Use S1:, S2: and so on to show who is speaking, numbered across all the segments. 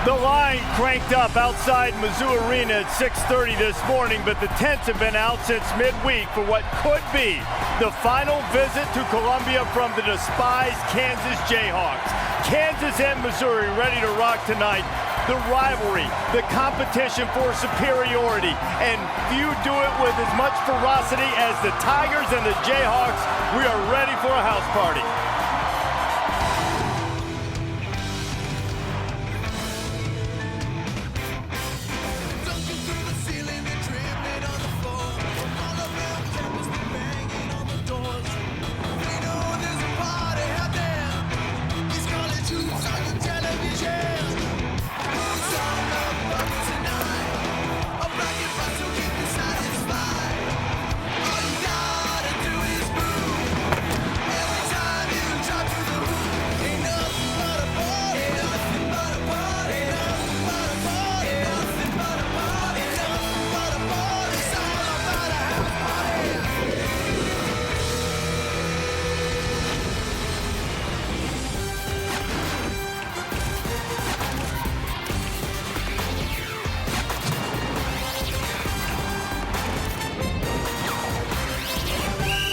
S1: The line cranked up outside Mizzou Arena at 6:30 this morning, but the tents have been out since midweek for what could be the final visit to Columbia from the despised Kansas Jayhawks. Kansas and Missouri ready to rock tonight. The rivalry, the competition for superiority, and few do it with as much ferocity as the Tigers and the Jayhawks. We are ready for a house party.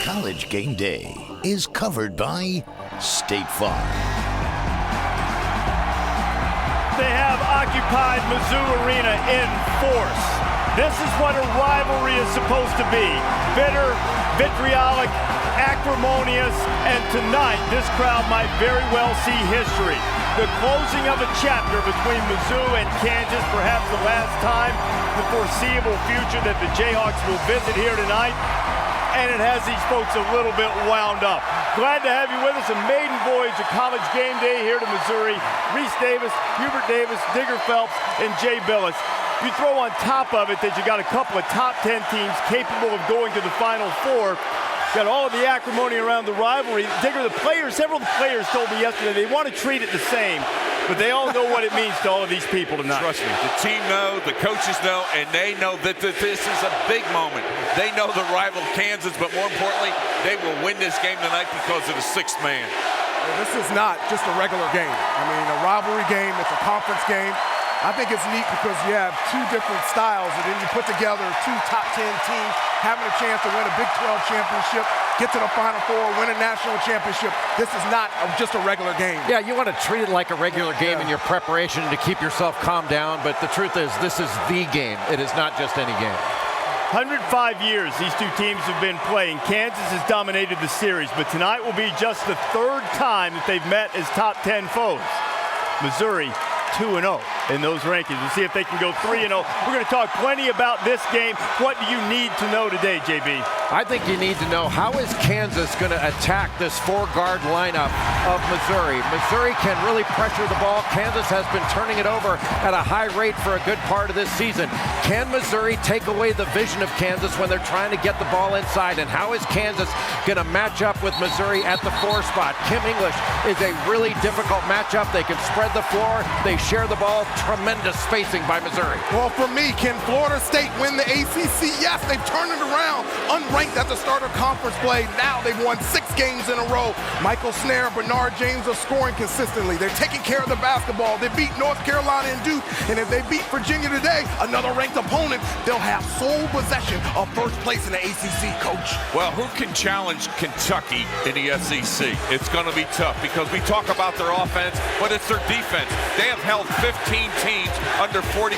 S2: College Game Day is covered by State Farm.
S1: They have occupied Mizzou Arena in force. This is what a rivalry is supposed to be. Bitter, vitriolic, acrimonious, and tonight this crowd might very well see history. The closing of a chapter between Mizzou and Kansas, perhaps the last time, the foreseeable future that the Jayhawks will visit here tonight. And it has these folks a little bit wound up. Glad to have you with us. A maiden voyage of College Game Day here to Missouri. Reese Davis, Hubert Davis, Digger Phelps, and Jay Billis. You throw on top of it that you got a couple of top 10 teams capable of going to the Final Four. Got all of the acrimony around the rivalry. Digger, several of the players told me yesterday they want to treat it the same, but they all know what it means to all of these people tonight.
S3: Trust me, the team knows, the coaches know, and they know that this is a big moment. They know the rival Kansas, but more importantly, they will win this game tonight because of the sixth man.
S4: Well, this is not just a regular game. I mean, a rivalry game, it's a conference game. I think it's neat because you have two different styles, and then you put together two top 10 teams having a chance to win a Big 12 championship, get to the Final Four, win a national championship. This is not just a regular game.
S5: Yeah, you want to treat it like a regular game in your preparation to keep yourself calmed down, but the truth is this is the game. It is not just any game.
S1: 105 years these two teams have been playing. Kansas has dominated the series, but tonight will be just the third time that they've met as top 10 foes. Missouri 2-0 in those rankings. We'll see if they can go 3-0. We're going to talk plenty about this game. What do you need to know today, JB?
S5: I think you need to know, how is Kansas going to attack this four-guard lineup of Missouri? Missouri can really pressure the ball. Kansas has been turning it over at a high rate for a good part of this season. Can Missouri take away the vision of Kansas when they're trying to get the ball inside? And how is Kansas going to match up with Missouri at the 4 spot? Kim English is a really difficult matchup. They can spread the floor. They share the ball. Tremendous spacing by Missouri.
S4: Well, for me, can Florida State win the ACC? Yes, they've turned it around. Unranked at the start of conference play. Now they've won 6 games in a row. Michael Snare, Bernard James are scoring consistently. They're taking care of the basketball. They beat North Carolina and Duke. And if they beat Virginia today, another ranked opponent, they'll have sole possession of first place in the ACC, Coach.
S3: Well, who can challenge Kentucky in the SEC? It's going to be tough because we talk about their offense, but it's their defense. They have held 15 teams under 40%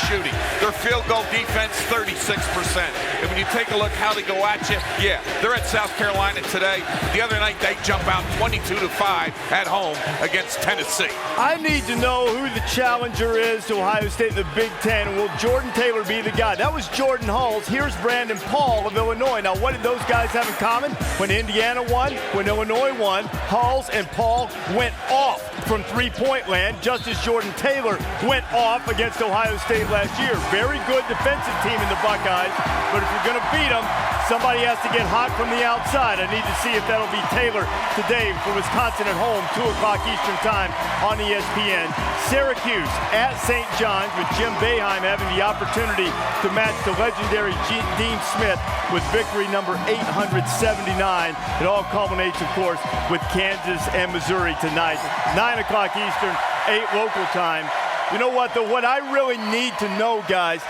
S3: shooting. Their field goal defense, 36%. And when you take a look how they go at you, yeah, they're at South Carolina today. The other night, they jump out 22-5 at home against Tennessee.
S1: I need to know who the challenger is to Ohio State in the Big Ten. Will Jordan Taylor be the guy? That was Jordan Hulls. Here's Brandon Paul of Illinois. Now, what did those guys have in common? When Indiana won, when Illinois won, Hulls and Paul went off from three-point land, just as Jordan Taylor went off against Ohio State last year. Very good defensive team in the Buckeyes, but if you're going to beat them, somebody has to get hot from the outside. I need to see if that'll be Taylor today for Wisconsin at home, 2 o'clock Eastern time on ESPN. Syracuse at St. John's with Jim Boeheim having the opportunity to match the legendary Dean Smith with victory number 879. It all culminates, of course, with Kansas and Missouri tonight. 9 o'clock Eastern, 8 local time. You know what, though? What I really need to know, guys,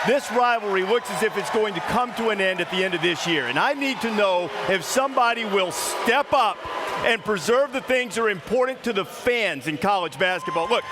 S1: this rivalry looks as if it's going to come to an end at the end of this year. And I need to know if somebody will step up and preserve the things that are important to the fans in college basketball. Look,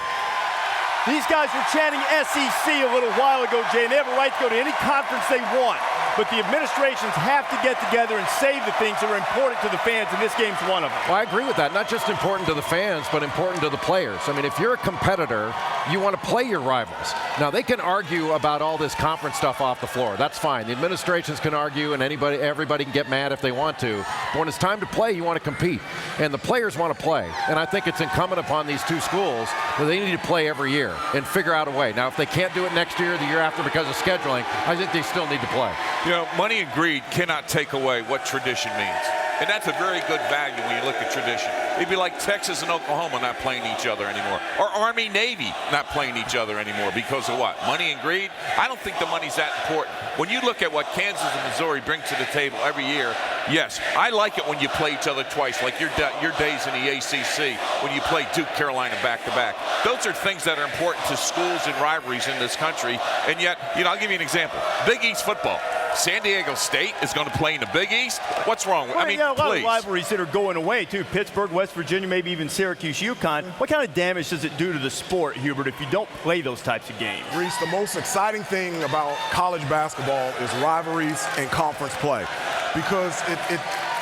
S1: these guys were chanting SEC a little while ago, Jay, and they have a right to go to any conference they want. But the administrations have to get together and save the things that are important to the fans, and this game's one of them.
S5: Well, I agree with that. Not just important to the fans, but important to the players. I mean, if you're a competitor, you want to play your rivals. Now, they can argue about all this conference stuff off the floor. That's fine. The administrations can argue, and everybody can get mad if they want to. But when it's time to play, you want to compete. And the players want to play. And I think it's incumbent upon these two schools that they need to play every year and figure out a way. Now, if they can't do it next year or the year after because of scheduling, I think they still need to play.
S3: You know, money and greed cannot take away what tradition means. And that's a very good value when you look at tradition. It'd be like Texas and Oklahoma not playing each other anymore. Or Army, Navy not playing each other anymore because of what? Money and greed? I don't think the money's that important. When you look at what Kansas and Missouri bring to the table every year, yes, I like it when you play each other twice, like your days in the ACC, when you play Duke, Carolina back-to-back. Those are things that are important to schools and rivalries in this country. And yet, you know, I'll give you an example. Big East football. San Diego State is going to play in the Big East? What's wrong?
S1: Well,
S3: I mean,
S1: yeah, a lot
S3: please.
S1: of rivalries that are going away, too. Pittsburgh, West Virginia, maybe even Syracuse, UConn. What kind of damage does it do to the sport, Hubert, if you don't play those types of games?
S4: Reese, the most exciting thing about college basketball is rivalries and conference play, because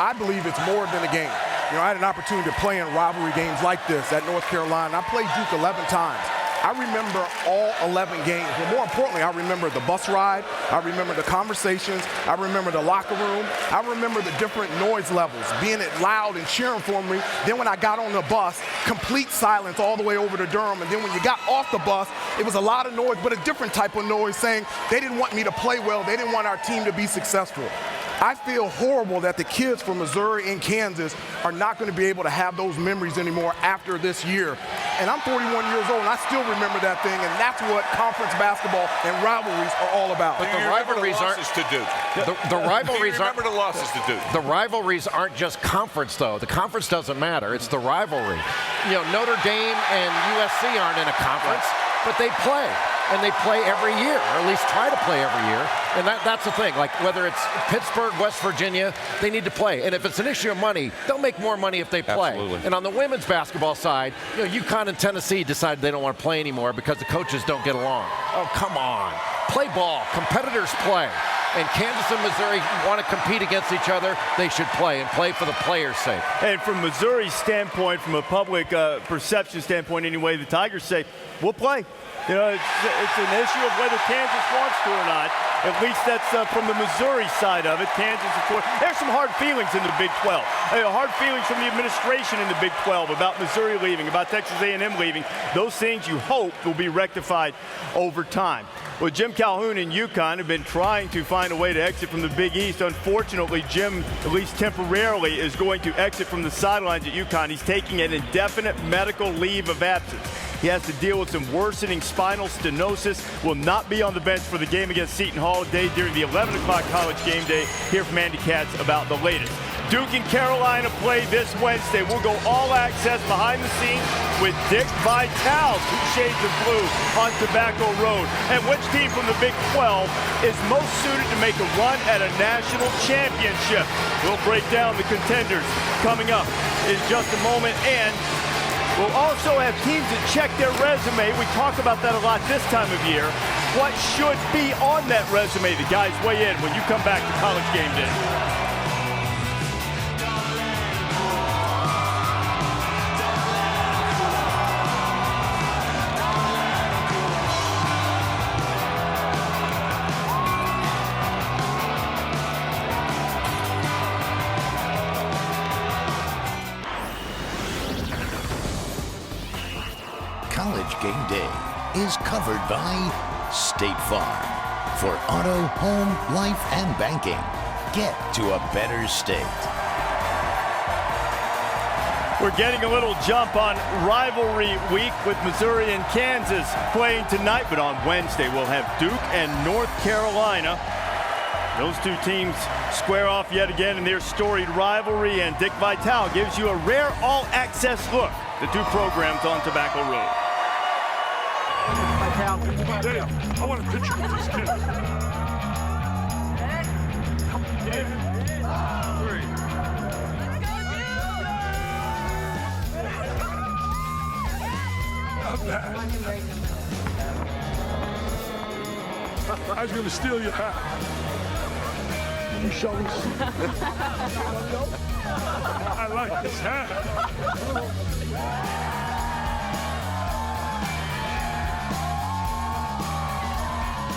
S4: I believe it's more than a game. You know, I had an opportunity to play in rivalry games like this at North Carolina. I played Duke 11 times. I remember all 11 games, but more importantly, I remember the bus ride, I remember the conversations, I remember the locker room, I remember the different noise levels, being it loud and cheering for me. Then when I got on the bus, complete silence all the way over to Durham, and then when you got off the bus, it was a lot of noise, but a different type of noise saying they didn't want me to play well, they didn't want our team to be successful. I feel horrible that the kids from Missouri and Kansas are not going to be able to have those memories anymore after this year. And I'm 41 years old, and I still remember that thing, and that's what conference basketball and rivalries are all about.
S3: But the rivalries aren't to Duke.
S5: The rivalries
S3: remember the losses to Duke.
S5: The rivalries aren't just conference, though. The conference doesn't matter. It's the rivalry. You know, Notre Dame and USC aren't in a conference, but they play. And they play every year, or at least try to play every year. And that's the thing. Like, whether it's Pittsburgh, West Virginia, they need to play. And if it's an issue of money, they'll make more money if they play.
S3: Absolutely.
S5: And on the women's basketball side, you know, UConn and Tennessee decided they don't want to play anymore because the coaches don't get along. Oh, come on. Play ball. Competitors play. And Kansas and Missouri want to compete against each other. They should play, and play for the players' sake.
S1: And from Missouri's standpoint, from a public perception standpoint anyway, the Tigers say, we'll play. You know, it's an issue of whether Kansas wants to or not. At least that's from the Missouri side of it. Kansas, of course. There's some hard feelings in the Big 12. Hard feelings from the administration in the Big 12 about Missouri leaving, about Texas A&M leaving. Those things you hope will be rectified over time. Well, Jim Calhoun and UConn have been trying to find a way to exit from the Big East. Unfortunately, Jim, at least temporarily, is going to exit from the sidelines at UConn. He's taking an indefinite medical leave of absence. He has to deal with some worsening spinal stenosis. Will not be on the bench for the game against Seton Hall today during the 11 o'clock College Game Day. Hear from Andy Katz about the latest. Duke and Carolina play this Wednesday. We'll go all access behind the scenes with Dick Vitale, 2 shades of blue on Tobacco Road. And which team from the Big 12 is most suited to make a run at a national championship? We'll break down the contenders coming up in just a moment. And we'll also have teams that check their resume. We talk about that a lot this time of year. What should be on that resume? The guys weigh in when you come back to College Game Day.
S2: College Game Day is covered by State Farm. For auto, home, life, and banking, get to a better state.
S1: We're getting a little jump on rivalry week with Missouri and Kansas playing tonight, but on Wednesday we'll have Duke and North Carolina. Those two teams square off yet again in their storied rivalry, and Dick Vitale gives you a rare all-access look. The two programs on Tobacco Road.
S6: Dave, I want a picture with these kids. Not bad. I was going to steal your hat. Can you show us? I like this hat.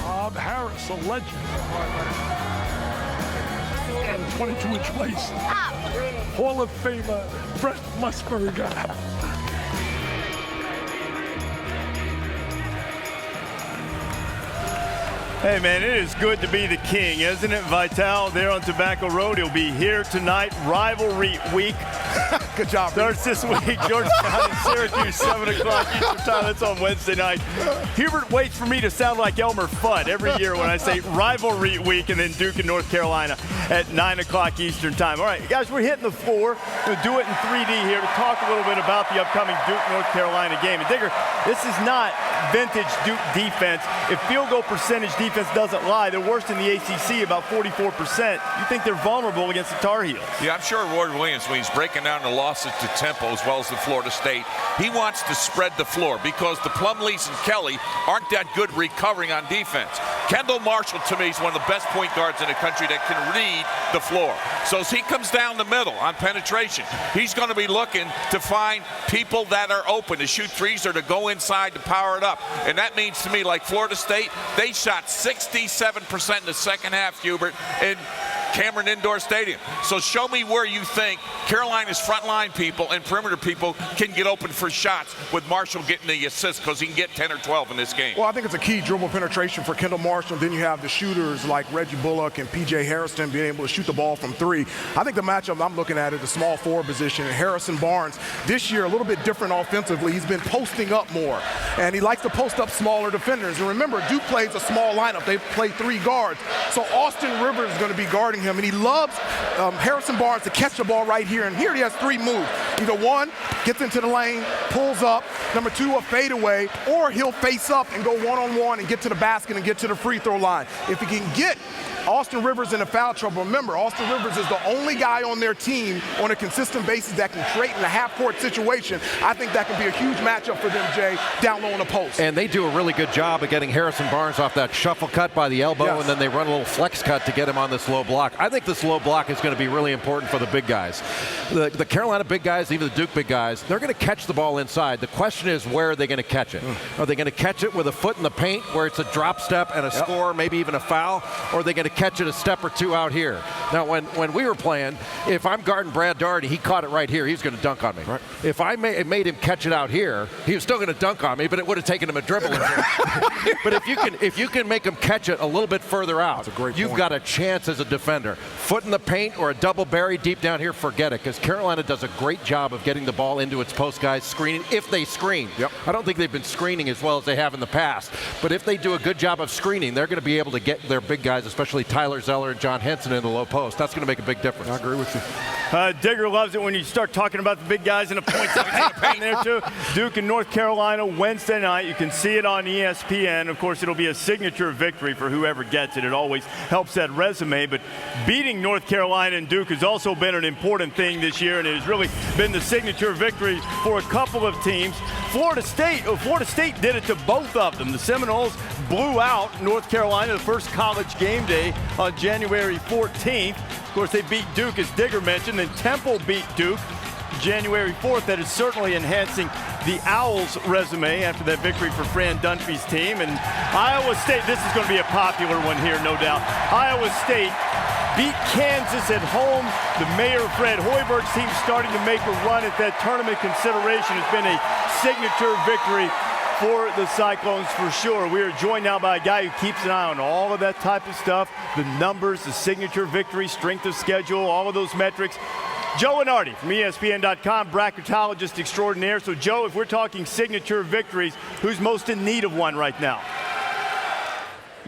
S6: Bob Harris, a legend. And a 22-inch waist. Hall of Famer Brett Musburger.
S1: Hey, man, it is good to be the king, isn't it? Vital there on Tobacco Road. He'll be here tonight. Rivalry week.
S4: Good job.
S1: Starts this week. Georgetown and Syracuse, 7 o'clock Eastern time. That's on Wednesday night. Hubert waits for me to sound like Elmer Fudd every year when I say rivalry week, and then Duke and North Carolina at 9 o'clock Eastern time. All right, guys, we're hitting the floor. We'll do it in 3D here to talk a little bit about the upcoming Duke-North Carolina game. And Digger, this is not vintage Duke defense. If field goal percentage defense doesn't lie, they're worse in the ACC, about 44%. You think they're vulnerable against the Tar Heels?
S3: Yeah, I'm sure Roy Williams, when he's breaking down the losses to Temple as well as the Florida State, he wants to spread the floor because the Plumlees and Kelly aren't that good recovering on defense. Kendall Marshall, to me, is one of the best point guards in the country that can read the floor. So as he comes down the middle on penetration, he's going to be looking to find people that are open to shoot threes or to go inside to power it up. And that means to me, like Florida State, they shot 67% in the second half, Hubert, in Cameron Indoor Stadium. So show me where you think Carolina's frontline people and perimeter people can get open for shots with Marshall getting the assist, because he can get 10 or 12 in this game.
S4: Well, I think it's a key dribble penetration for Kendall Marshall. Then you have the shooters like Reggie Bullock and P.J. Harrison being able to shoot the ball from three. I think the matchup I'm looking at is the small forward position. Harrison Barnes this year a little bit different offensively. He's been posting up more, and he likes to post up smaller defenders. And remember, Duke plays a small lineup. They play 3 guards. So Austin Rivers is going to be guarding him, and he loves Harrison Barnes to catch the ball right here. And here he has 3 moves. Either one, gets into the lane, pulls up. Number 2, a fadeaway, or he'll face up and go one-on-one and get to the basket and get to the free throw line. If he can get Austin Rivers in a foul trouble, remember, Austin Rivers is the only guy on their team on a consistent basis that can create in a half-court situation. I think that can be a huge matchup for them, Jay, down low on the post.
S5: And they do a really good job of getting Harrison Barnes off that shuffle cut by the elbow,
S4: yes,
S5: and then they run a little flex cut to get him on this low block. I think this low block is going to be really important for the big guys. The Carolina big guys, even the Duke big guys, they're going to catch the ball inside. The question is, where are they going to catch it? Are they going to catch it with a foot in the paint where it's a drop step and a score, maybe even a foul, or are they going to catch it a step or two out here? Now, when we were playing, if I'm guarding Brad Daugherty, he caught it right here, he's going to dunk on me. Right. If I made him catch it out here, he was still going to dunk on me, but it would have taken him a dribble. But if you can make him catch it a little bit further out, you've got a chance as a defender. Foot in the paint or a double bury deep down here, forget it, because Carolina does a great job of getting the ball into its post guys, screening if they screen. I don't think they've been screening as well as they have in the past, but if they do a good job of screening, they're going to be able to get their big guys, especially Tyler Zeller and John Henson, in the low post. That's going to make a big difference.
S4: I agree with you.
S1: Digger loves it when you start talking about the big guys and the points in there too. Duke and North Carolina Wednesday night. You can see it on ESPN. Of course, it'll be a signature victory for whoever gets it. It always helps that resume, but beating North Carolina and Duke has also been an important thing this year, and it has really been the signature victory for a couple of teams. Florida State did it to both of them. The Seminoles blew out North Carolina, the first college game day on January 14th. Of course, they beat Duke, as Digger mentioned, and Temple beat Duke January 4th. That is certainly enhancing the Owls' resume after that victory for Fran Dunphy's team. And Iowa State, this is going to be a popular one here, no doubt. Iowa State beat Kansas at home. The Mayor Fred Hoiberg's team starting to make a run at that tournament consideration. Has been a signature victory for the Cyclones for sure. We are joined now by a guy who keeps an eye on all of that type of stuff, the numbers, the signature victory, strength of schedule, all of those metrics. Joe Inardi from ESPN.com, bracketologist extraordinaire. So, Joe, if we're talking signature victories, who's most in need of one right now?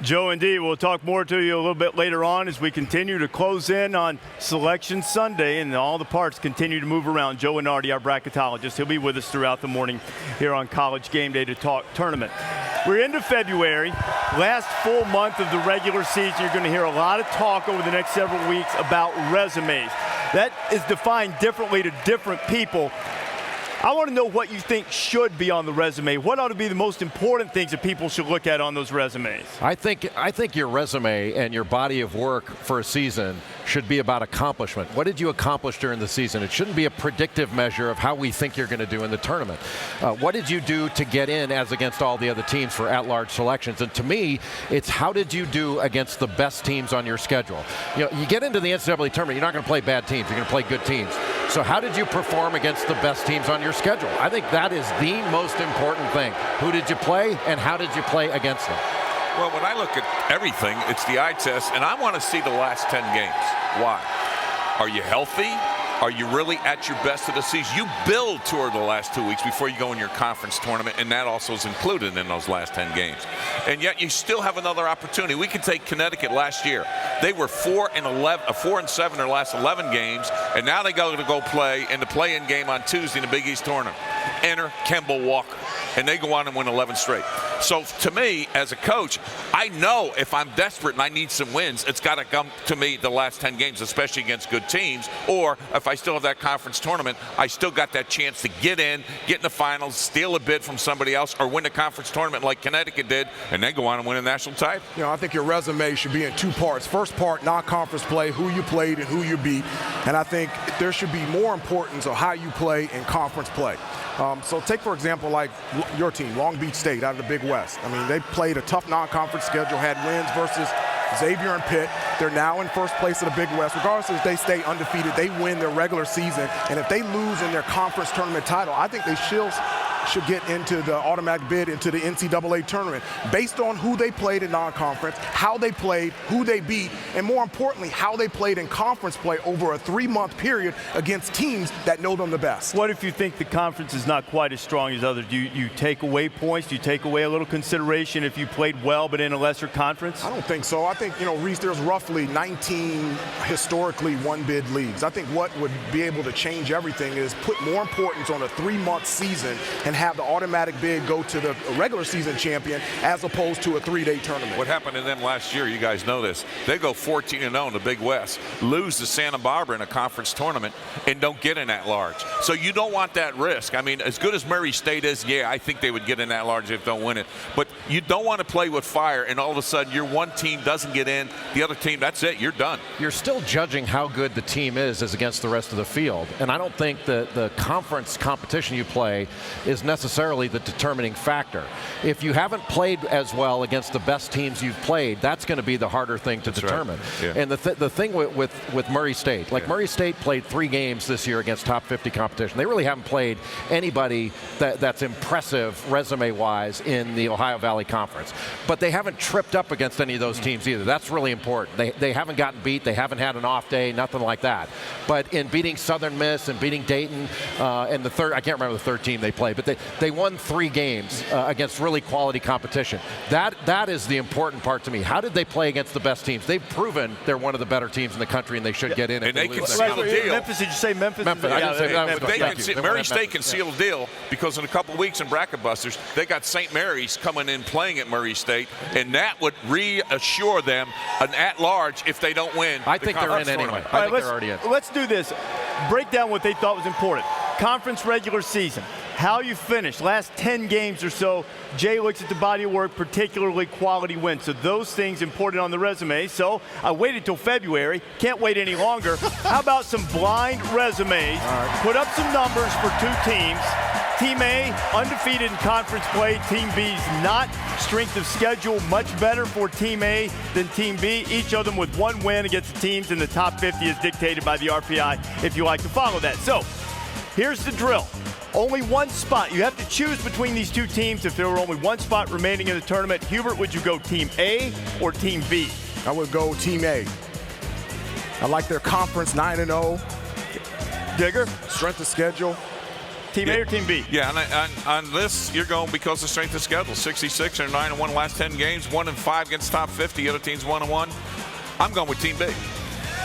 S1: Joe, indeed. We'll talk more to you a little bit later on as we continue to close in on Selection Sunday and all the parts continue to move around. Joe Inardi, our bracketologist, he'll be with us throughout the morning here on College Game Day to talk tournament. We're into February, last full month of the regular season. You're going to hear a lot of talk over the next several weeks about resumes. That is defined differently to different people. I want to know what you think should be on the resume. What ought to be the most important things that people should look at on those resumes?
S5: I think your resume and your body of work for a season should be about accomplishment. What did you accomplish during the season? It shouldn't be a predictive measure of how we think you're going to do in the tournament. What did you do to get in as against all the other teams for at-large selections? And to me, it's how did you do against the best teams on your schedule? You know, you get into the NCAA tournament, you're not going to play bad teams. You're going to play good teams. So how did you perform against the best teams on your schedule? I think that is the most important thing. Who did you play and how did you play against them?
S3: Well, when I look at everything, it's the eye test, and I want to see the last 10 games. Why? Are you healthy? Are you really at your best of the season? You build toward the last 2 weeks before you go in your conference tournament, and that also is included in those last 10 games. And yet you still have another opportunity. We can take Connecticut last year. They were 4-7 their last 11 games, and now they got to go play in the play-in game on Tuesday in the Big East tournament. Enter Kemba Walker, and they go on and win 11 straight. So to me, as a coach, I know if I'm desperate and I need some wins, it's got to come to me the last 10 games, especially against good teams. Or if I still have that conference tournament, I still got that chance to get in the finals, steal a bid from somebody else, or win the conference tournament like Connecticut did, and then go on and win a national title.
S4: You know, I think your resume should be in two parts. First part, non-conference play, who you played and who you beat. And I think there should be more importance of how you play in conference play. So take, for example, like your team, Long Beach State out of the Big West. I mean, they played a tough non-conference schedule, had wins versus Xavier and Pitt. They're now in first place of the Big West. Regardless if they stay undefeated, they win their regular season. And if they lose in their conference tournament title, I think they should get into the automatic bid into the NCAA tournament based on who they played in non-conference, how they played, who they beat, and more importantly, how they played in conference play over a 3-month period against teams that know them the best.
S1: What if you think the conference is not quite as strong as others? Do you take away points? Do you take away a little consideration if you played well but in a lesser conference?
S4: I don't think so. I think, Reese, there's roughly 19 historically one-bid leagues. I think what would be able to change everything is put more importance on a 3-month season and have the automatic bid go to the regular season champion as opposed to a 3-day tournament.
S3: What happened to them last year, you guys know this. They go 14-0 in the Big West, lose to Santa Barbara in a conference tournament, and don't get in at large. So you don't want that risk. I mean, as good as Murray State is, yeah, I think they would get in at large if they don't win it. But you don't want to play with fire, and all of a sudden your one team doesn't get in, the other team, that's it, you're done.
S5: You're still judging how good the team is as against the rest of the field. And I don't think that the conference competition you play is necessarily the determining factor. If you haven't played as well against the best teams you've played, that's going to be the harder thing to determine. Right. Yeah. And the thing with Murray State, like Murray State played 3 games this year against top 50 competition. They really haven't played anybody that's impressive resume-wise in the Ohio Valley Conference. But they haven't tripped up against any of those teams either. That's really important. They haven't gotten beat. They haven't had an off day, nothing like that. But in beating Southern Miss and beating Dayton and the third, I can't remember the third team they played, but they won 3 games against really quality competition. That is the important part to me. How did they play against the best teams? They've proven they're one of the better teams in the country, and they should get in.
S3: And they can seal a deal.
S1: Memphis, did you say Memphis?
S5: Memphis.
S3: Murray State can seal a deal because in a couple of weeks in Bracket Busters, they got St. Mary's coming in playing at Murray State, and that would reassure them an at-large if they don't win.
S5: I think they're in anyway. I think they're already in.
S1: Let's do this. Break down what they thought was important. Conference regular season. How you finished. Last 10 games or so, Jay looks at the body of work, particularly quality wins. So those things important on the resume. So I waited till February. Can't wait any longer. How about some blind resumes? Right. Put up some numbers for 2 teams. Team A, undefeated in conference play. Team B's not. Strength of schedule, much better for Team A than Team B. Each of them with 1 win against the teams in the top 50 as dictated by the RPI, if you like to follow that. So here's the drill. Only 1 spot. You have to choose between these 2 teams. If there were only 1 spot remaining in the tournament, Hubert, would you go Team A or Team B?
S4: I would go Team A. I like their conference 9-0.
S1: Digger?
S4: Strength of schedule.
S1: Team A or Team B?
S3: Yeah, and on this, you're going because of strength of schedule. 66 and 9-1 last 10 games, 1-5 against top 50. The other team's 1-1. I'm going with Team B.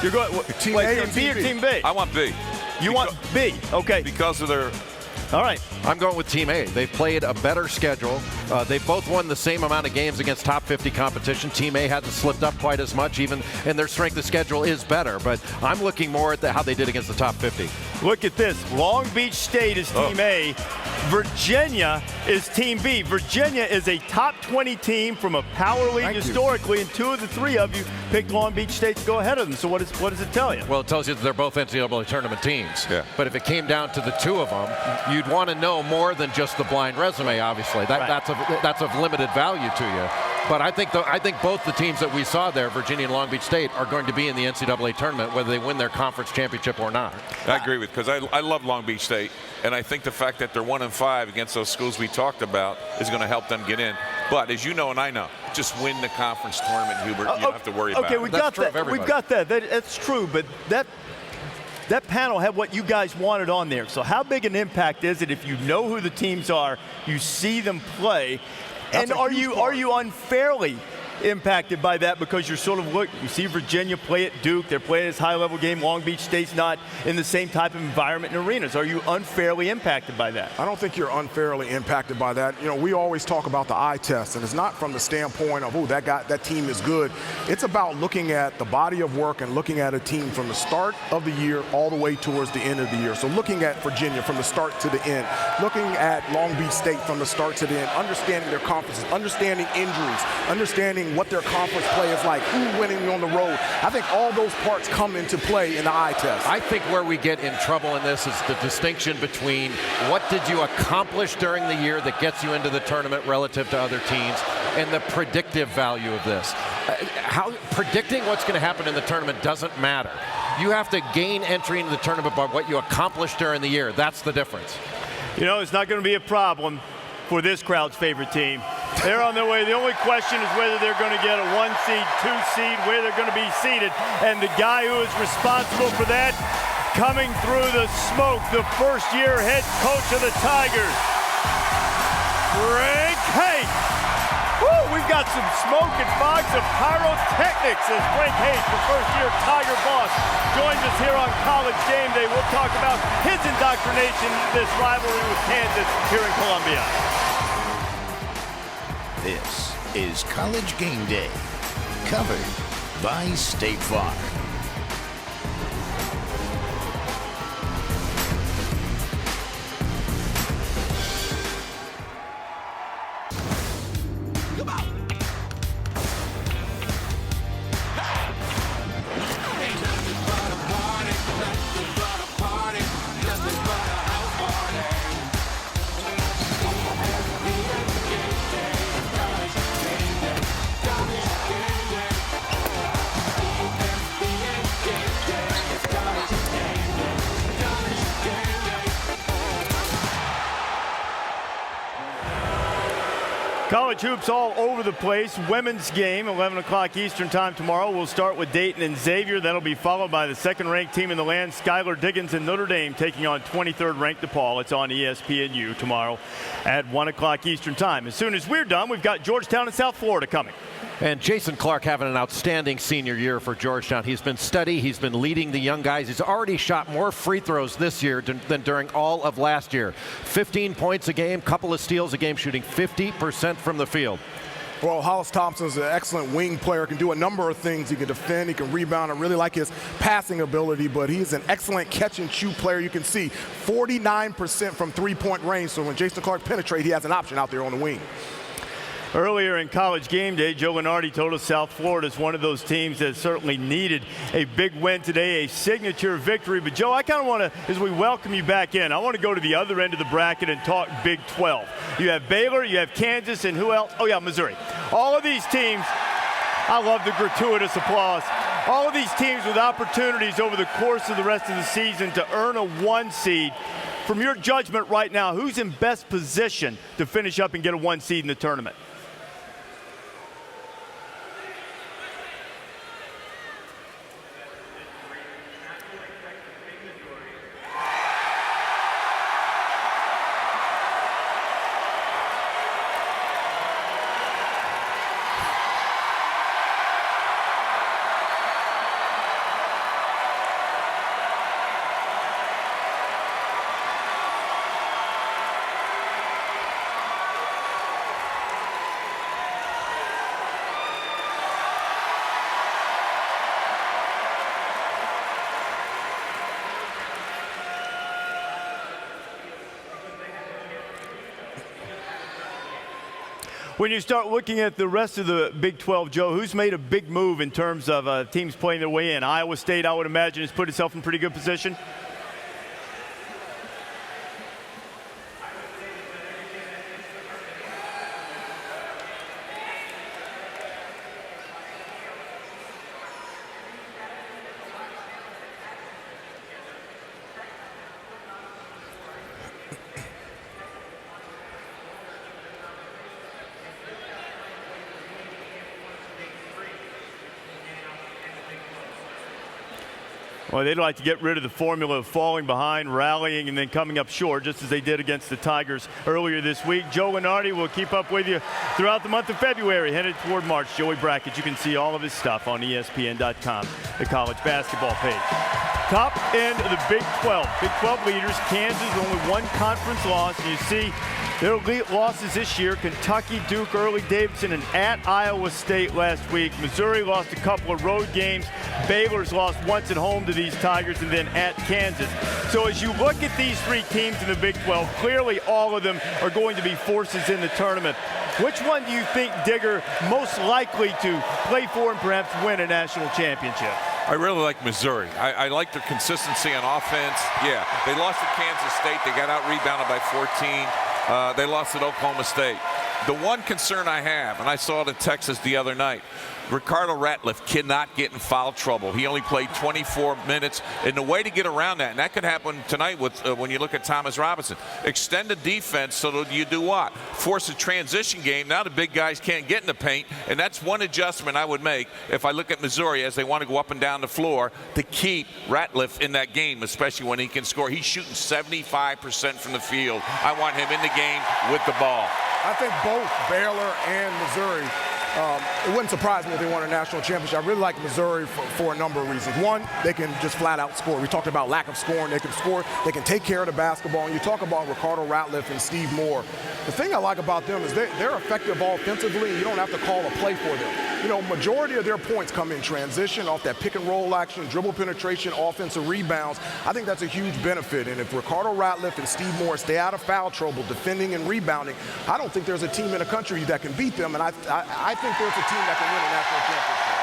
S1: You're going
S4: Team A or
S1: Team B or Team B?
S3: I want B.
S1: You want B? Okay.
S3: Because of their
S1: All right.
S5: I'm going with Team A. They've played a better schedule. They've both won the same amount of games against top 50 competition. Team A hasn't slipped up quite as much, even, and their strength of schedule is better. But I'm looking more at how they did against the top 50.
S1: Look at this. Long Beach State is Team A. Virginia is Team B. Virginia is a top 20 team from a power league historically, and 2 of the 3 of you picked Long Beach State to go ahead of them. So what does it tell you?
S5: Well, it tells you that they're both NCAA tournament teams.
S3: Yeah.
S5: But if it came down to the 2 of them, you'd want to know more than just the blind resume, obviously. That's of limited value to you. But I think both the teams that we saw there, Virginia and Long Beach State, are going to be in the NCAA tournament, whether they win their conference championship or not.
S3: I agree with, because I love Long Beach State, and I think the fact that they're 1-5 against those schools we talked about is going to help them get in. But as you know and I know, just win the conference tournament, Hubert. You don't have to worry about it.
S1: Okay, we've got that. That's true, but that panel had what you guys wanted on there. So how big an impact is it if you know who the teams are, you see them play, and are you unfairly impacted by that because you're sort of you see Virginia play at Duke, they're playing this high-level game. Long Beach State's not in the same type of environment and arenas. Are you unfairly impacted by that?
S4: I don't think you're unfairly impacted by that. You know, we always talk about the eye test, and it's not from the standpoint of, oh, that team is good. It's about looking at the body of work and looking at a team from the start of the year all the way towards the end of the year. So looking at Virginia from the start to the end, looking at Long Beach State from the start to the end, understanding their conferences, understanding injuries, understanding what their conference play is like, who's winning on the road. I think all those parts come into play in the eye test.
S5: I think where we get in trouble in this is the distinction between what did you accomplish during the year that gets you into the tournament relative to other teams, and the predictive value of this. How predicting what's going to happen in the tournament doesn't matter. You have to gain entry into the tournament by what you accomplished during the year. That's the difference.
S1: You know, it's not going to be a problem for this crowd's favorite team. They're on their way. The only question is whether they're going to get a 1 seed, 2 seed, where they're going to be seated. And the guy who is responsible for that, coming through the smoke, the first-year head coach of the Tigers, Frank Haith. Woo, we've got some smoke and fog, some pyrotechnics as Frank Haith, the first-year Tiger boss, joins us here on College Gameday. We'll talk about his indoctrination in this rivalry with Kansas here in Columbia.
S2: This is College Gameday, covered by State Farm.
S1: College hoops all over the place. Women's game, 11 o'clock Eastern time tomorrow. We'll start with Dayton and Xavier. That'll be followed by the second-ranked team in the land, Skylar Diggins and Notre Dame, taking on 23rd-ranked DePaul. It's on ESPNU tomorrow at 1 o'clock Eastern time. As soon as we're done, we've got Georgetown and South Florida coming.
S5: And Jason Clark having an outstanding senior year for Georgetown. He's been steady. He's been leading the young guys. He's already shot more free throws this year than during all of last year. 15 points a game, couple of steals a game, shooting 50% from the field.
S4: Well, Hollis Thompson's an excellent wing player, can do a number of things. He can defend, he can rebound. I really like his passing ability, but he's an excellent catch-and-shoot player. You can see 49% from three-point range, so when Jason Clark penetrates, he has an option out there on the wing.
S1: Earlier in College Gameday, Joe Lenardi told us South Florida is one of those teams that certainly needed a big win today, a signature victory. But, Joe, I kind of want to, as we welcome you back in, I want to go to the other end of the bracket and talk Big 12. You have Baylor, you have Kansas, and who else? Oh, yeah, Missouri. All of these teams, I love the gratuitous applause. All of these teams with opportunities over the course of the rest of the season to earn a 1 seed. From your judgment right now, who's in best position to finish up and get a 1 seed in the tournament? When you start looking at the rest of the Big 12, Joe, who's made a big move in terms of teams playing their way in? Iowa State, I would imagine, has put itself in pretty good position. Well, they'd like to get rid of the formula of falling behind, rallying, and then coming up short, just as they did against the Tigers earlier this week. Joe Lunardi will keep up with you throughout the month of February. Headed toward March, Joey Brackett. You can see all of his stuff on ESPN.com, the college basketball page. Top end of the Big 12. Big 12 leaders, Kansas, only one conference loss. And you see their elite losses this year: Kentucky, Duke, Early Davidson, and at Iowa State last week. Missouri lost a couple of road games. Baylor's lost once at home to these Tigers, and then at Kansas. So as you look at these three teams in the Big 12, clearly all of them are going to be forces in the tournament. Which one do you think, Digger, most likely to play for and perhaps win a national championship?
S3: I really like Missouri. I like their consistency on offense. Yeah, they lost at Kansas State. They got out-rebounded by 14. They lost at Oklahoma State. The one concern I have, and I saw it in Texas the other night, Ricardo Ratliff cannot get in foul trouble. He only played 24 minutes, and the way to get around that, and that could happen tonight with when you look at Thomas Robinson, extend the defense so that you do what? Force a transition game. Now the big guys can't get in the paint, and that's one adjustment I would make if I look at Missouri as they want to go up and down the floor to keep Ratliff in that game, especially when he can score. He's shooting 75% from the field. I want him in the game with the ball.
S4: I think both Baylor and Missouri, it wouldn't surprise me if they won a national championship. I really like Missouri for a number of reasons. One, they can just flat out score. We talked about lack of scoring. They can score. They can take care of the basketball. And you talk about Ricardo Ratliff and Steve Moore. The thing I like about them is they're effective offensively, and you don't have to call a play for them. You know, majority of their points come in transition, off that pick and roll action, dribble penetration, offensive rebounds. I think that's a huge benefit. And if Ricardo Ratliff and Steve Moore stay out of foul trouble, defending and rebounding, I don't think there's a team in the country that can beat them. And I think there's a team that can win a national championship.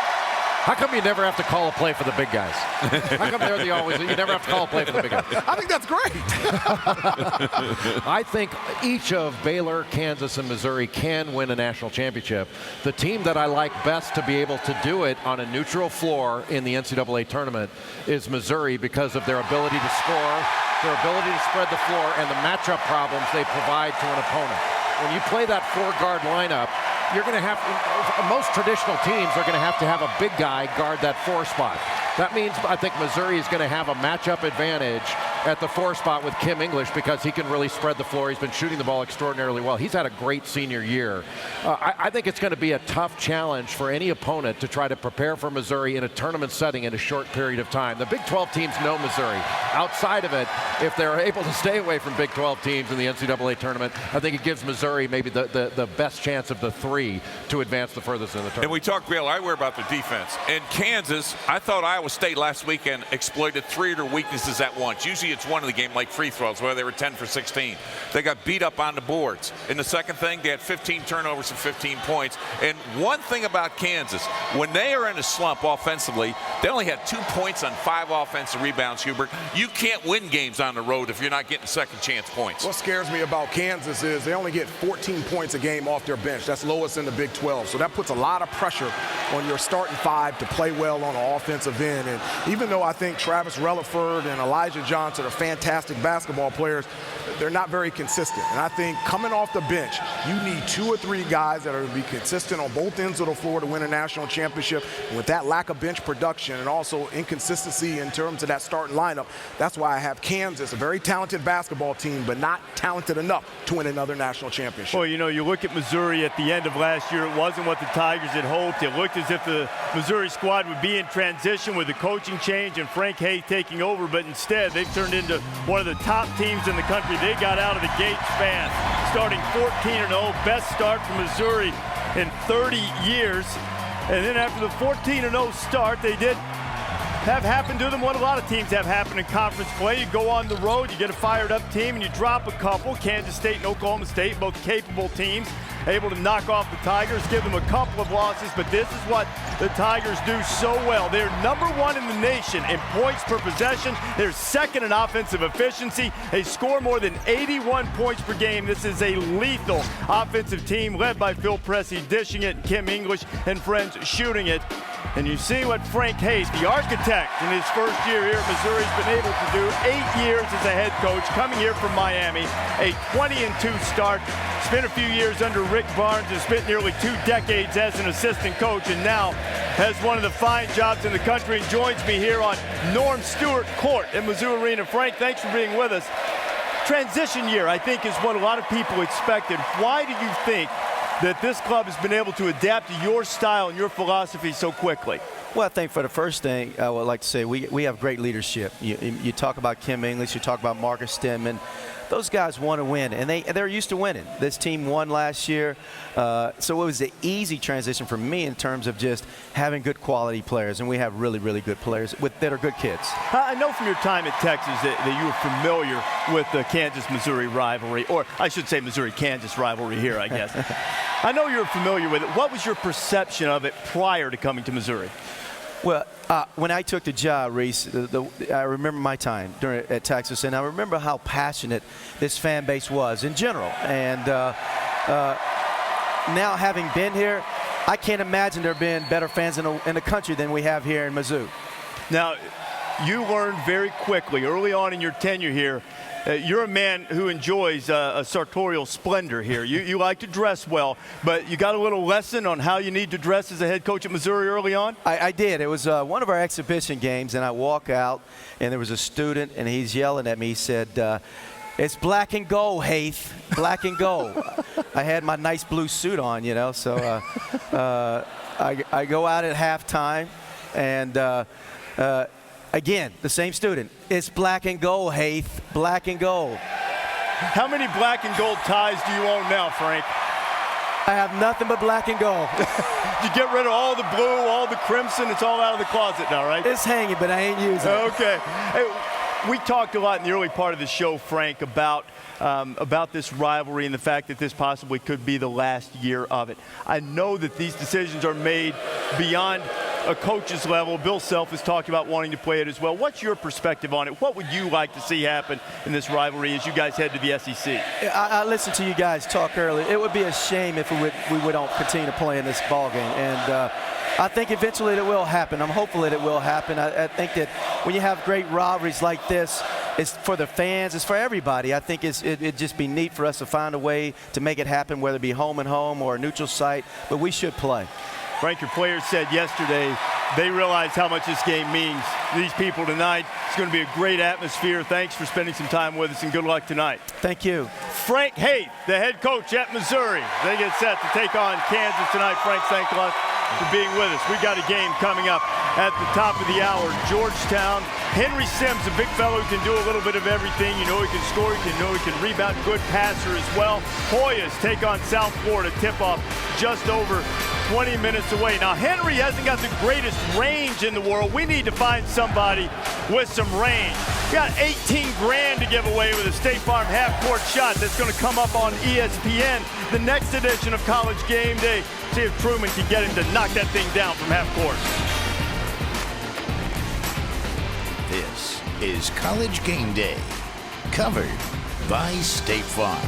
S5: How come you never have to call a play for the big guys? How come they're the always, you never have to call a play for the big guys?
S4: I think that's great.
S5: I think each of Baylor, Kansas, and Missouri can win a national championship. The team that I like best to be able to do it on a neutral floor in the NCAA tournament is Missouri, because of their ability to score, their ability to spread the floor, and the matchup problems they provide to an opponent. When you play that four-guard lineup, you're going to have, most traditional teams are going to have a big guy guard that four spot. That means I think Missouri is going to have a matchup advantage at the four spot with Kim English, because he can really spread the floor. He's been shooting the ball extraordinarily well. He's had a great senior year. I think it's going to be a tough challenge for any opponent to try to prepare for Missouri in a tournament setting in a short period of time. The Big 12 teams know Missouri. Outside of it, if they're able to stay away from Big 12 teams in the NCAA tournament, I think it gives Missouri maybe the best chance of the three to advance the furthest in the tournament.
S3: And we talked, Baylor, I worry about the defense. And Kansas, I thought Iowa State last weekend exploited three of their weaknesses at once. Usually it's one of the game, like free throws, where they were 10 for 16. They got beat up on the boards. In the second thing, they had 15 turnovers and 15 points. And one thing about Kansas, when they are in a slump offensively, they only had 2 points on 5 offensive rebounds, Hubert. You can't win games on the road if you're not getting second chance points.
S4: What scares me about Kansas is they only get 14 points a game off their bench. That's lowest in the Big 12. So that puts a lot of pressure on your starting five to play well on the offensive end. And even though I think Travis Relaford and Elijah Johnson are fantastic basketball players, they're not very consistent. And I think coming off the bench, you need 2 or 3 guys that are going to be consistent on both ends of the floor to win a national championship. And with that lack of bench production and also inconsistency in terms of that starting lineup, that's why I have Kansas, a very talented basketball team, but not talented enough to win another national championship.
S1: Well, you know, you look at Missouri at the end of last year, it wasn't what the Tigers had hoped. It looked as if the Missouri squad would be in transition with the coaching change and Frank Hayes taking over, but instead they've turned into one of the top teams in the country. They got out of the gates fast, starting 14-0, best start for Missouri in 30 years. And then after the 14-0 start, they did have happened to them what a lot of teams have happened in conference play. You go on the road, you get a fired-up team, and you drop a couple. Kansas State and Oklahoma State, both capable teams, able to knock off the Tigers, give them a couple of losses, but this is what the Tigers do so well. They're #1 in the nation in points per possession. They're second in offensive efficiency. They score more than 81 points per game. This is a lethal offensive team led by Phil Pressey, dishing it, Kim English and friends shooting it. And you see what Frank Hayes, the architect in his first year here at Missouri, has been able to do. 8 years as a head coach, coming here from Miami, a 20-2 start. Spent a few years under Rick Barnes and spent nearly 2 decades as an assistant coach, and now has one of the fine jobs in the country and joins me here on Norm Stewart Court at Mizzou Arena. Frank, thanks for being with us. Transition year, I think, is what a lot of people expected. Why do you think that this club has been able to adapt to your style and your philosophy so quickly?
S7: Well, I think for the first thing, I would like to say we have great leadership. You talk about Kim English, you talk about Marcus Stemman. Those guys want to win, and they're used to winning. This team won last year, so it was an easy transition for me in terms of just having good quality players, and we have really, really good players that are good kids.
S1: I know from your time at Texas that you were familiar with the Kansas-Missouri rivalry, or I should say Missouri-Kansas rivalry here, I guess. I know you're familiar with it. What was your perception of it prior to coming to Missouri?
S7: Well, when I took the job, Reese, I remember my time at Texas, and I remember how passionate this fan base was in general. And now having been here, I can't imagine there being better fans in the country than we have here in Mizzou.
S1: Now, you learned very quickly, early on in your tenure here, you're a man who enjoys a sartorial splendor here. You like to dress well, but you got a little lesson on how you need to dress as a head coach at Missouri early on?
S7: I did. It was one of our exhibition games, and I walk out, and there was a student, and he's yelling at me. He said, "It's black and gold, Haith, black and gold." I had my nice blue suit on, you know, so I go out at halftime, and again, the same student. It's black and gold, Haith, black and gold.
S1: How many black and gold ties do you own now, Frank?
S7: I have nothing but black and gold.
S1: You get rid of all the blue, all the crimson, it's all out of the closet now, right?
S7: It's hanging, but I ain't using it.
S1: Okay. Hey, we talked a lot in the early part of the show, Frank, about this rivalry and the fact that this possibly could be the last year of it. I know that these decisions are made beyond a coach's level. Bill Self has talked about wanting to play it as well. What's your perspective on it? What would you like to see happen in this rivalry as you guys head to the SEC?
S7: I listened to you guys talk earlier. It would be a shame if we don't continue to play in this ball game. And I think eventually it will happen. I'm hopeful that it will happen. I think that when you have great rivalries like this, it's for the fans, it's for everybody. I think it'd just be neat for us to find a way to make it happen, whether it be home and home or a neutral site, but we should play.
S1: Frank, your players said yesterday they realize how much this game means. These people tonight, it's going to be a great atmosphere. Thanks for spending some time with us, and good luck tonight.
S7: Thank you.
S1: Frank Hayes, the head coach at Missouri. They get set to take on Kansas tonight. Frank, thanks a lot for being with us. We got a game coming up at the top of the hour. Georgetown. Henry Sims, a big fellow who can do a little bit of everything. You know he can score, you know he can rebound, good passer as well. Hoyas take on South Florida. Tip-off just over 20 minutes away. Now, Henry hasn't got the greatest range in the world. We need to find somebody with some range. We got 18 grand to give away with a State Farm half-court shot that's going to come up on ESPN, the next edition of College Game Day. See if Truman can get him to knock that thing down from half court.
S2: This is College Game Day, covered by State Farm.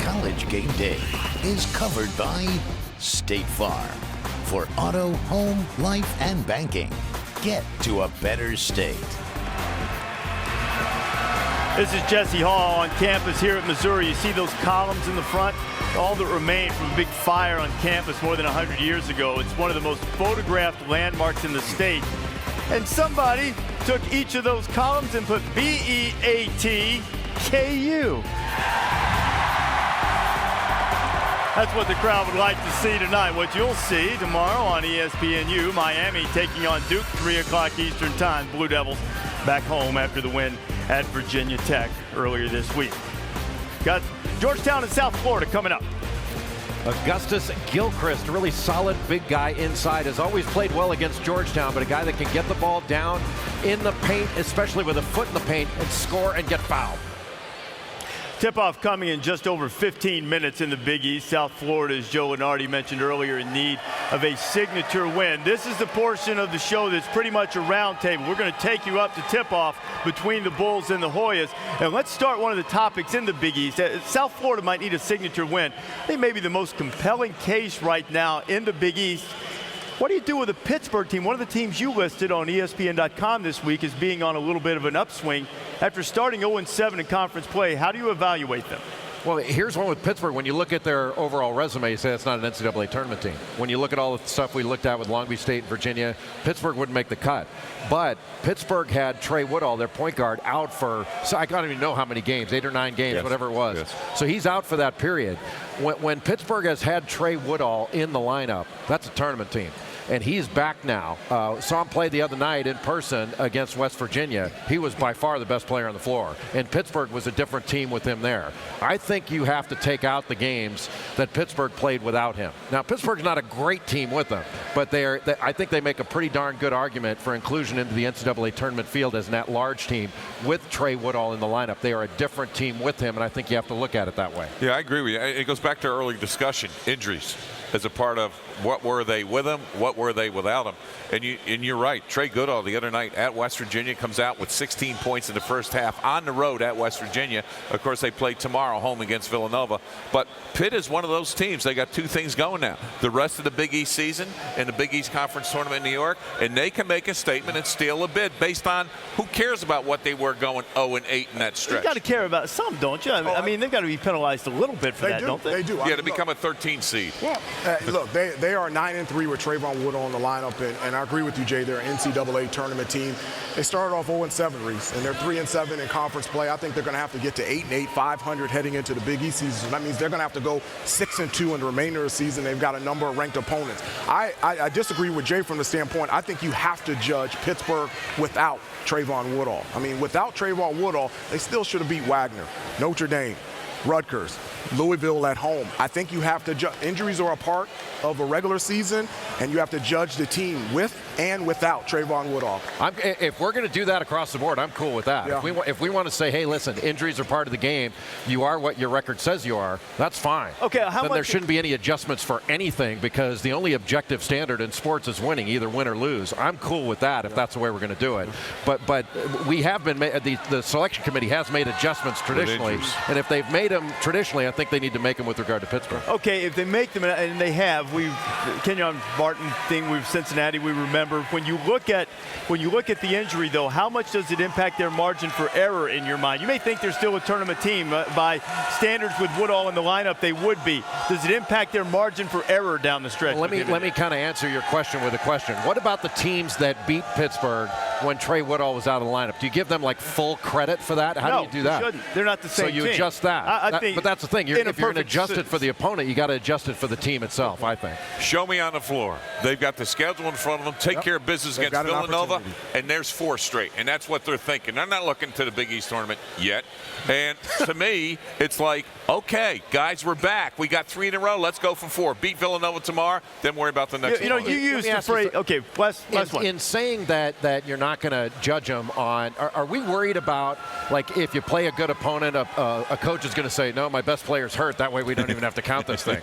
S2: College Game Day is covered by State Farm. For auto, home, life, and banking, get to a better state.
S1: This is Jesse Hall on campus here at Missouri. You see those columns in the front? All that remain from a big fire on campus more than 100 years ago. It's one of the most photographed landmarks in the state. And somebody took each of those columns and put B-E-A-T-K-U. That's what the crowd would like to see tonight. What you'll see tomorrow on ESPNU, Miami taking on Duke, 3 o'clock Eastern time. Blue Devils back home after the win at Virginia Tech earlier this week. Got Georgetown and South Florida coming up.
S5: Augustus Gilchrist, a really solid big guy inside, has always played well against Georgetown, but a guy that can get the ball down in the paint, especially with a foot in the paint, and score and get fouled.
S1: Tip-off coming in just over 15 minutes in the Big East. South Florida, as Joe Lenardi mentioned earlier, in need of a signature win. This is the portion of the show that's pretty much a round table. We're going to take you up to tip-off between the Bulls and the Hoyas. And let's start one of the topics in the Big East. South Florida might need a signature win. I think maybe the most compelling case right now in the Big East. What do you do with a Pittsburgh team? One of the teams you listed on ESPN.com this week as being on a little bit of an upswing. After starting 0-7 in conference play, how do you evaluate them?
S5: Well, here's one with Pittsburgh. When you look at their overall resume, you say it's not an NCAA tournament team. When you look at all the stuff we looked at with Long Beach State and Virginia, Pittsburgh wouldn't make the cut. But Pittsburgh had Trey Woodall, their point guard, out for, so I don't even know how many games, 8 or 9 games, yes, whatever it was. Yes. So he's out for that period. When Pittsburgh has had Trey Woodall in the lineup, that's a tournament team. And he's back now. Saw him play the other night in person against West Virginia. He was by far the best player on the floor. And Pittsburgh was a different team with him there. I think you have to take out the games that Pittsburgh played without him. Now, Pittsburgh's not a great team with him, but I think they make a pretty darn good argument for inclusion into the NCAA tournament field as an at-large team with Trey Woodall in the lineup. They are a different team with him, and I think you have to look at it that way.
S3: Yeah, I agree with you. It goes back to our early discussion. Injuries as a part of what were they with him, what were they without him. And you're right. Trey Goodall the other night at West Virginia comes out with 16 points in the first half on the road at West Virginia. Of course, they play tomorrow home against Villanova. But Pitt is one of those teams. They got 2 things going now. The rest of the Big East season and the Big East Conference Tournament in New York, and they can make a statement and steal a bid based on who cares about what they were going 0-8 in that stretch.
S1: You got to care about some, don't you? I mean, they've got to be penalized a little bit for that, don't they?
S4: They do.
S3: Yeah, to become a 13 seed.
S4: Well, look, they are 9-3 with Trayvon Woodall in the lineup, and I agree with you, Jay. They're an NCAA tournament team. They started off 0-7, Reese, and they're 3-7 in conference play. I think they're going to have to get to 8-8, 500 heading into the Big East season. So that means they're going to have to go 6-2 in the remainder of the season. They've got a number of ranked opponents. I disagree with Jay from the standpoint. I think you have to judge Pittsburgh without Trayvon Woodall. I mean, without Trayvon Woodall, they still should have beat Wagner, Notre Dame, Rutgers, Louisville at home. I think you have to judge. Injuries are a part of a regular season, and you have to judge the team with and without Trayvon Woodall.
S5: If we're going to do that across the board, I'm cool with that. Yeah. If we want to say, hey, listen, injuries are part of the game, you are what your record says you are, that's fine.
S1: Okay,
S5: then there shouldn't be any adjustments for anything because the only objective standard in sports is winning, either win or lose. I'm cool with that if that's the way we're going to do it. But we have been the selection committee has made adjustments traditionally, and if they've made them traditionally, I think they need to make them with regard to Pittsburgh.
S1: Okay, if they make them, and they have, Kenyon Barton thing with Cincinnati, we remember. When you look at the injury, though, how much does it impact their margin for error in your mind? You may think they're still a tournament team. By standards with Woodall in the lineup, they would be. Does it impact their margin for error down the stretch?
S5: Let me kind of answer your question with a question. What about the teams that beat Pittsburgh when Trey Woodall was out of the lineup? Do you give them like full credit for that? How do you do that?
S1: No, you shouldn't. They're not the same
S5: team. So you
S1: team.
S5: Adjust that. But that's the thing. If you're going to adjust it for the opponent, you got to adjust it for the team itself, I think.
S3: Show me on the floor. They've got the schedule in front of them. Take care of business against Villanova, and there's 4 straight. And that's what they're thinking. They're not looking to the Big East tournament yet. And to me, it's like, okay, guys, we're back. We got 3 in a row. Let's go for 4. Beat Villanova tomorrow, then worry about the next one.
S1: You used the phrase, okay, last one.
S5: In saying that you're not going to judge them on, are we worried about, like, if you play a good opponent, a coach is going to say, no, my best player's hurt. That way we don't even have to count this thing.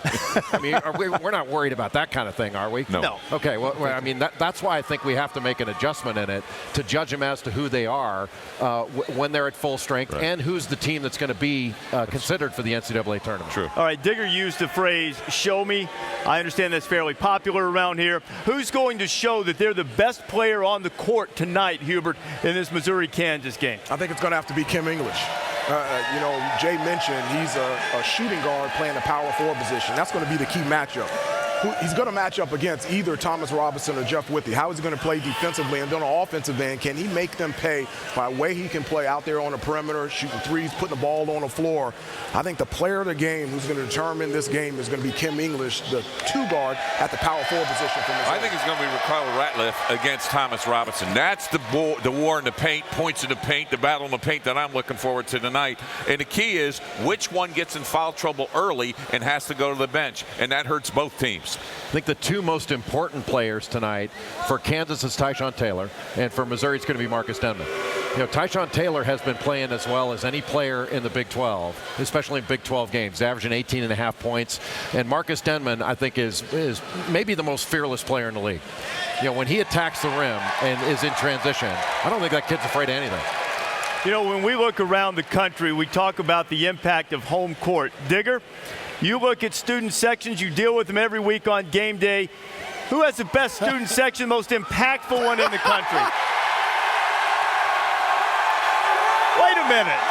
S5: I mean, we're not worried about that kind of thing, are we?
S3: No.
S5: Okay, well, I mean, that's why I think we have to make an adjustment in it to judge them as to who they are when they're at full strength and who's the team that's going to be considered for the NCAA tournament.
S3: True.
S1: All right, Digger used the phrase, show me. I understand that's fairly popular around here. Who's going to show that they're the best player on the court tonight, Hubert, in this Missouri-Kansas game?
S4: I think it's going to have to be Kim English. Jay mentioned he's a shooting guard playing the power forward position. That's going to be the key matchup. he's going to match up against either Thomas Robinson or Jeff Withey. How is he going to play defensively? And then on the offensive end, can he make them pay by the way he can play out there on the perimeter, shooting threes, putting the ball on the floor? I think the player of the game who's going to determine this game is going to be Kim English, the 2-guard at the power forward position for Missouri.
S3: I think it's going to be Ricardo Ratliff against Thomas Robinson. That's the war in the paint, points in the paint, the battle in the paint that I'm looking forward to tonight. And the key is which one gets in foul trouble early and has to go to the bench, and that hurts both teams.
S5: I think the two most important players tonight for Kansas is Tyshawn Taylor, and for Missouri it's going to be Marcus Denman. You know, Tyshawn Taylor has been playing as well as any player in the Big 12, especially in Big 12 games, averaging 18.5 points. And Marcus Denman, I think, is maybe the most fearless player in the league. You know, when he attacks the rim and is in transition, I don't think that kid's afraid of anything.
S1: You know, when we look around the country, we talk about the impact of home court. Digger, you look at student sections, you deal with them every week on game day. Who has the best student section, most impactful one in the country? Wait a minute.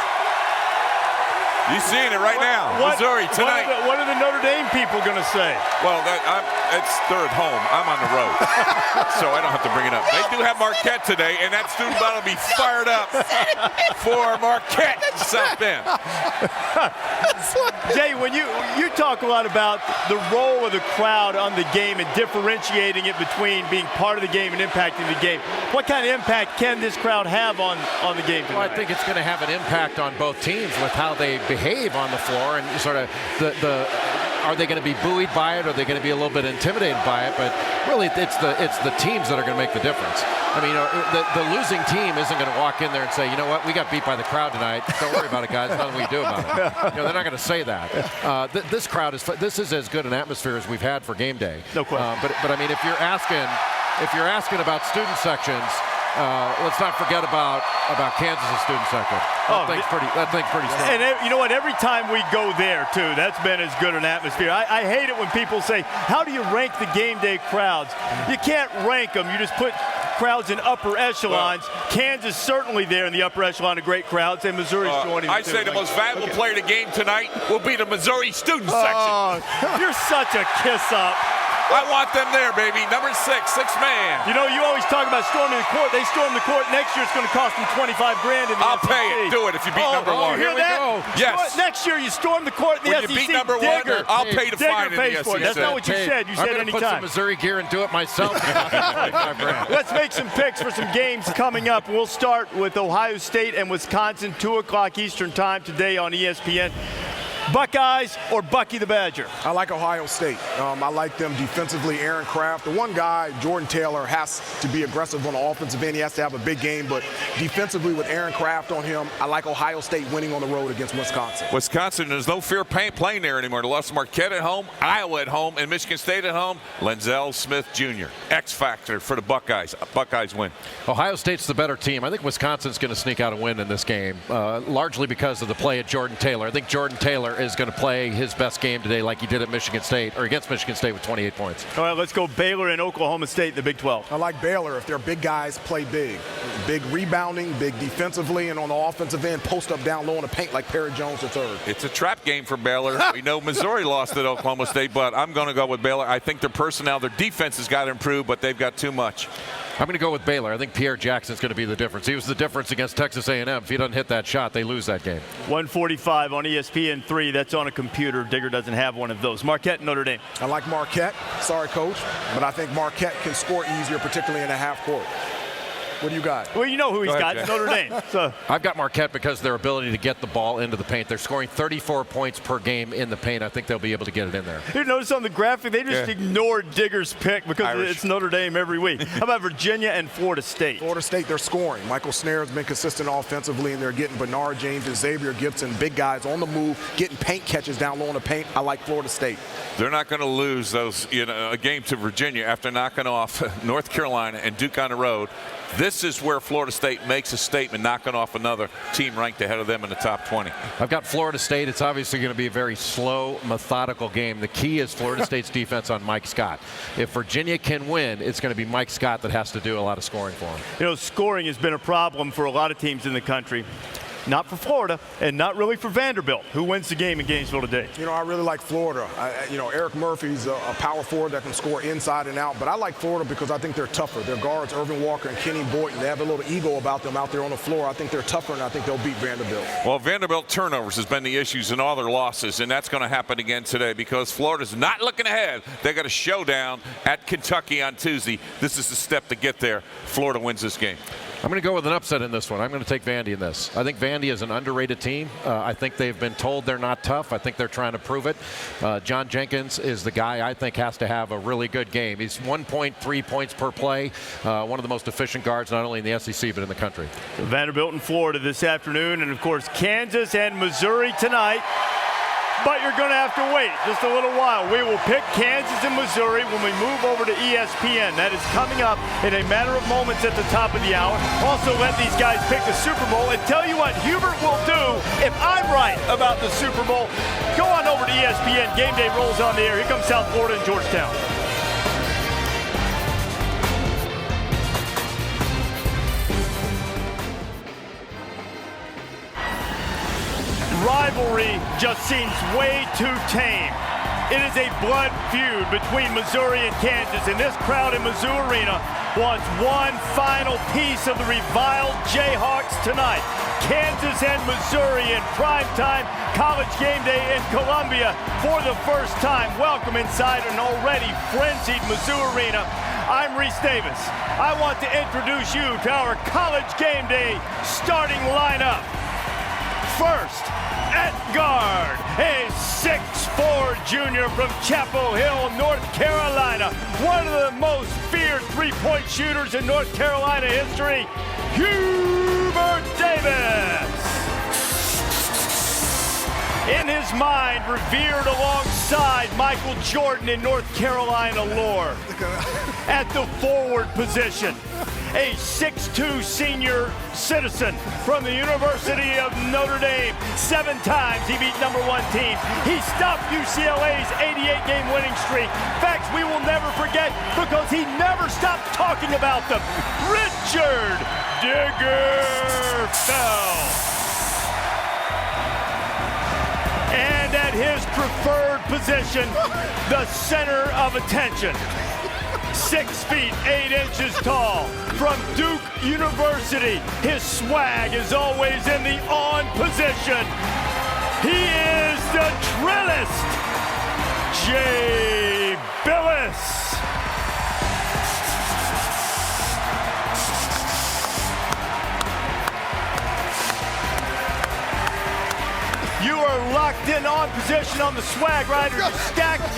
S3: You're seeing it right now. Missouri tonight.
S1: What are the Notre Dame people going to say?
S3: Well, they're at home. I'm on the road, so I don't have to bring it up. They do have Marquette today, and that student body will be fired up for Marquette South Bend.
S1: Jay, when you talk a lot about the role of the crowd on the game and differentiating it between being part of the game and impacting the game, what kind of impact can this crowd have on the game tonight?
S5: Well, I think it's going to have an impact on both teams with how they behave on the floor, and sort of are they going to be buoyed by it, or are they going to be a little bit intimidated by it? But really, it's the teams that are going to make the difference. I mean, the losing team isn't going to walk in there and say, you know what, we got beat by the crowd tonight. Don't worry about it, guys. There's nothing we can do about it. You know, they're not going to say that. This crowd this is as good an atmosphere as we've had for game day.
S1: No question.
S5: But I mean, if you're asking about student sections, let's not forget about Kansas' student section. That thing's pretty strong.
S1: And you know what? Every time we go there, too, that's been as good an atmosphere. I hate it when people say, how do you rank the game day crowds? You can't rank them. You just put crowds in upper echelons. Kansas certainly there in the upper echelon of great crowds, and Missouri's joining.
S3: I'd say the most valuable player of the game tonight will be the Missouri student section.
S1: You're such a kiss-up.
S3: I want them there, baby. Number 6, sixth man.
S1: You know, you always talk about storming the court. They storm the court. Next year, it's going to cost them $25,000 in the
S3: I'll
S1: SEC.
S3: pay it. Do it if you beat number 1.
S1: You hear that?
S5: Go.
S3: Yes.
S1: Next year, you storm the court in the SEC.
S3: When you beat number 1, I'll pay the fine in the SEC.
S1: That's not what you said. You said
S5: I'm going to put some Missouri gear and do it myself.
S1: Let's make some picks for some games coming up. We'll start with Ohio State and Wisconsin, 2 o'clock Eastern time today on ESPN. Buckeyes or Bucky the Badger?
S4: I like Ohio State. I like them defensively. Aaron Craft, the one guy, Jordan Taylor, has to be aggressive on the offensive end. He has to have a big game, but defensively with Aaron Craft on him, I like Ohio State winning on the road against Wisconsin.
S3: Wisconsin, there's no fear playing there anymore. They lost Marquette at home, Iowa at home, and Michigan State at home. Lenzel Smith Jr., X factor for the Buckeyes. Buckeyes win.
S5: Ohio State's the better team. I think Wisconsin's going to sneak out a win in this game, largely because of the play of Jordan Taylor. I think Jordan Taylor is going to play his best game today like he did at Michigan State, or against Michigan State with 28 points.
S1: All right, let's go Baylor and Oklahoma State in the Big 12.
S4: I like Baylor if their big guys play big. Big rebounding, big defensively, and on the offensive end, post up down low in the paint like Perry Jones III.
S3: It's a trap game for Baylor. We know Missouri lost at Oklahoma State, but I'm going to go with Baylor. I think their personnel, their defense has got to improve, but they've got too much.
S5: I'm going to go with Baylor. I think Pierre Jackson's going to be the difference. He was the difference against Texas A&M. If he doesn't hit that shot, they lose that game.
S1: 145 on ESPN3. That's on a computer. Digger doesn't have one of those. Marquette, Notre Dame.
S4: I like Marquette. Sorry, Coach, but I think Marquette can score easier, particularly in the half court. What do you got?
S1: Well, you know who he's got. It's Notre Dame. So
S5: I've got Marquette because of their ability to get the ball into the paint. They're scoring 34 points per game in the paint. I think they'll be able to get it in there.
S1: You notice on the graphic, they just ignored Digger's pick because it's Notre Dame every week. How about Virginia and Florida State?
S4: Florida State, they're scoring. Michael Snare has been consistent offensively, and they're getting Bernard James and Xavier Gibson, big guys on the move, getting paint catches down low in the paint. I like Florida State.
S3: They're not going to lose a game to Virginia after knocking off North Carolina and Duke on the road. This is where Florida State makes a statement, knocking off another team ranked ahead of them in the top 20.
S5: I've got Florida State. It's obviously going to be a very slow, methodical game. The key is Florida State's defense on Mike Scott. If Virginia can win, it's going to be Mike Scott that has to do a lot of scoring for them.
S1: You know, scoring has been a problem for a lot of teams in the country. not for Florida and not really for Vanderbilt, who wins the game in Gainesville today.
S4: You know, I really like Florida. Eric Murphy's a power forward that can score inside and out, but I like Florida because I think they're tougher. Their guards, Irvin Walker and Kenny Boynton, they have a little ego about them out there on the floor. I think they're tougher, and I think they'll beat Vanderbilt.
S3: Well, Vanderbilt turnovers has been the issues in all their losses, and that's going to happen again today because Florida's not looking ahead. They got a showdown at Kentucky on Tuesday. This is the step to get there. Florida wins this game.
S5: I'm going to go with an upset in this one. I'm going to take Vandy in this. I think Vandy is an underrated team. I think they've been told they're not tough. I think they're trying to prove it. John Jenkins is the guy I think has to have a really good game. He's 1.3 points per play, one of the most efficient guards not only in the SEC but in the country.
S1: Vanderbilt and Florida this afternoon, and of course Kansas and Missouri tonight. But you're going to have to wait just a little while. We will pick Kansas and Missouri when we move over to ESPN. That is coming up in a matter of moments at the top of the hour. Also, let these guys pick the Super Bowl and tell you what Hubert will do if I'm right about the Super Bowl. Go on over to ESPN. Game day rolls on the air. Here comes South Florida and Georgetown. Rivalry just seems way too tame. It is a blood feud between Missouri and Kansas, and this crowd in Mizzou Arena wants one final piece of the reviled Jayhawks tonight. Kansas and Missouri in primetime College Gameday in Columbia for the first time. Welcome inside an already frenzied Mizzou Arena. I'm Reese Davis. I want to introduce you to our College Gameday starting lineup. First, at guard, a 6'4" junior from Chapel Hill, North Carolina. One of the most feared three-point shooters in North Carolina history, Hubert Davis. In his mind, revered alongside Michael Jordan in North Carolina lore. At the forward position, a 6'2" senior citizen from the University of Notre Dame. 7 times he beat #1 teams. He stopped UCLA's 88-game winning streak. Facts we will never forget because he never stopped talking about them. Richard Diggerfeld. And at his preferred position, the center of attention. 6 feet 8 inches tall from Duke University. His swag is always in the on position. He is the Trillist, Jay Billis. You are locked in on position on the swag rider. You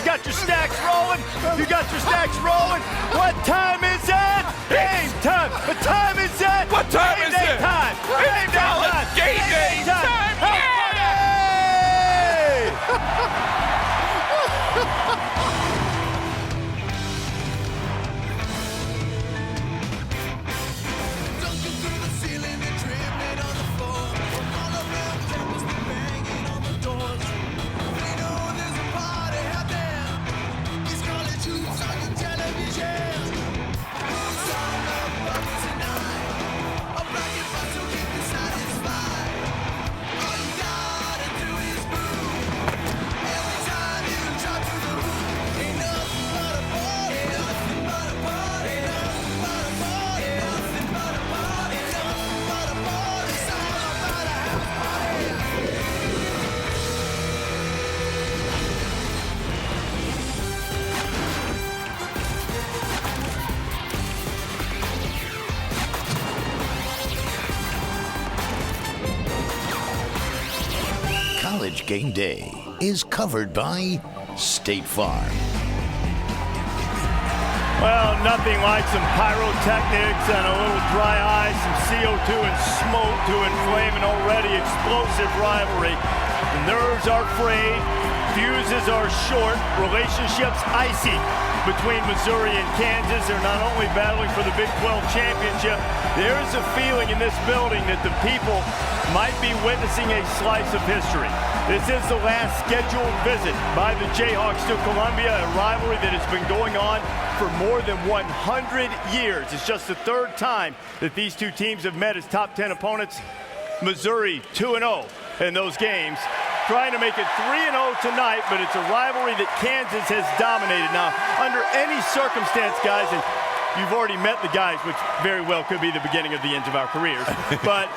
S1: got your stacks rolling. You got your stacks rolling. What time is it? Game time. What time is it?
S3: What time is it?
S1: Time. Game time.
S3: Game day time.
S2: College Game Day is covered by State Farm.
S1: Well, nothing like some pyrotechnics and a little dry ice, some CO2 and smoke to inflame an already explosive rivalry. The nerves are frayed, fuses are short, relationships icy between Missouri and Kansas. They're not only battling for the Big 12 championship, there is a feeling in this building that the people might be witnessing a slice of history. This is the last scheduled visit by the Jayhawks to Columbia, a rivalry that has been going on for more than 100 years. It's just the 3rd time that these two teams have met as top 10 opponents. Missouri 2-0 in those games. Trying to make it 3-0 tonight, but it's a rivalry that Kansas has dominated. Now, under any circumstance, guys, and you've already met the guys, which very well could be the beginning of the end of our careers. But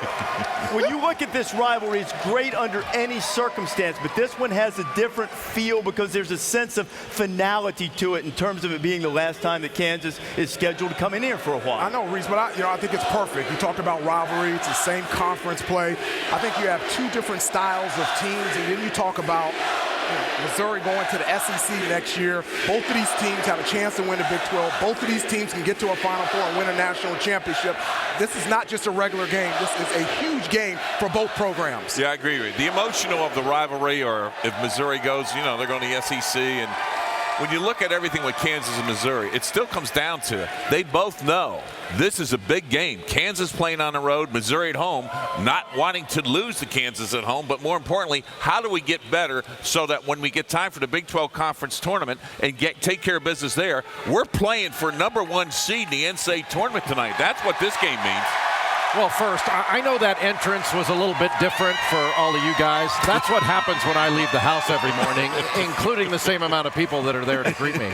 S1: when you look at this rivalry, it's great under any circumstance, but this one has a different feel because there's a sense of finality to it in terms of it being the last time that Kansas is scheduled to come in here for a while.
S4: I know, Reese, but I think it's perfect. You talked about rivalry. It's the same conference play. I think you have two different styles of teams, and then you talk about Missouri going to the SEC next year. Both of these teams have a chance to win the Big 12. Both of these teams can get to a Final Four and win a national championship. This is not just a regular game. This is a huge game for both programs.
S3: Yeah, I agree with you. The emotional of the rivalry, or if Missouri goes, they're going to the SEC. And when you look at everything with Kansas and Missouri, it still comes down to they both know this is a big game. Kansas playing on the road, Missouri at home, not wanting to lose to Kansas at home, but more importantly, how do we get better so that when we get time for the Big 12 Conference Tournament and take care of business there, we're playing for #1 seed in the NCAA tournament tonight. That's what this game means.
S5: Well, first, I know that entrance was a little bit different for all of you guys. That's what happens when I leave the house every morning, including the same amount of people that are there to greet me.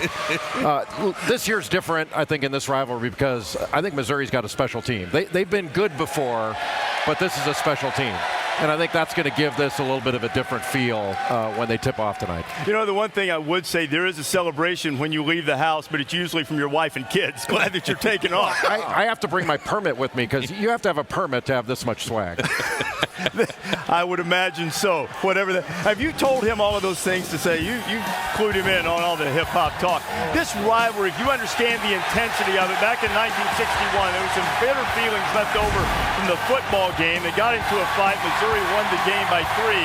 S5: This year's different, I think, in this rivalry because I think Missouri's got a special team. They've been good before, but this is a special team. And I think that's going to give this a little bit of a different feel when they tip off tonight.
S1: The one thing I would say, there is a celebration when you leave the house, but it's usually from your wife and kids. Glad that you're taking off.
S5: I have to bring my permit with me because you have to have a permit to have this much swag.
S1: I would imagine so. Whatever. Have you told him all of those things to say? You clued him in on all the hip-hop talk. This rivalry, if you understand the intensity of it, back in 1961, there was some bitter feelings left over from the football game. They got into a fight. Missouri won the game by 3.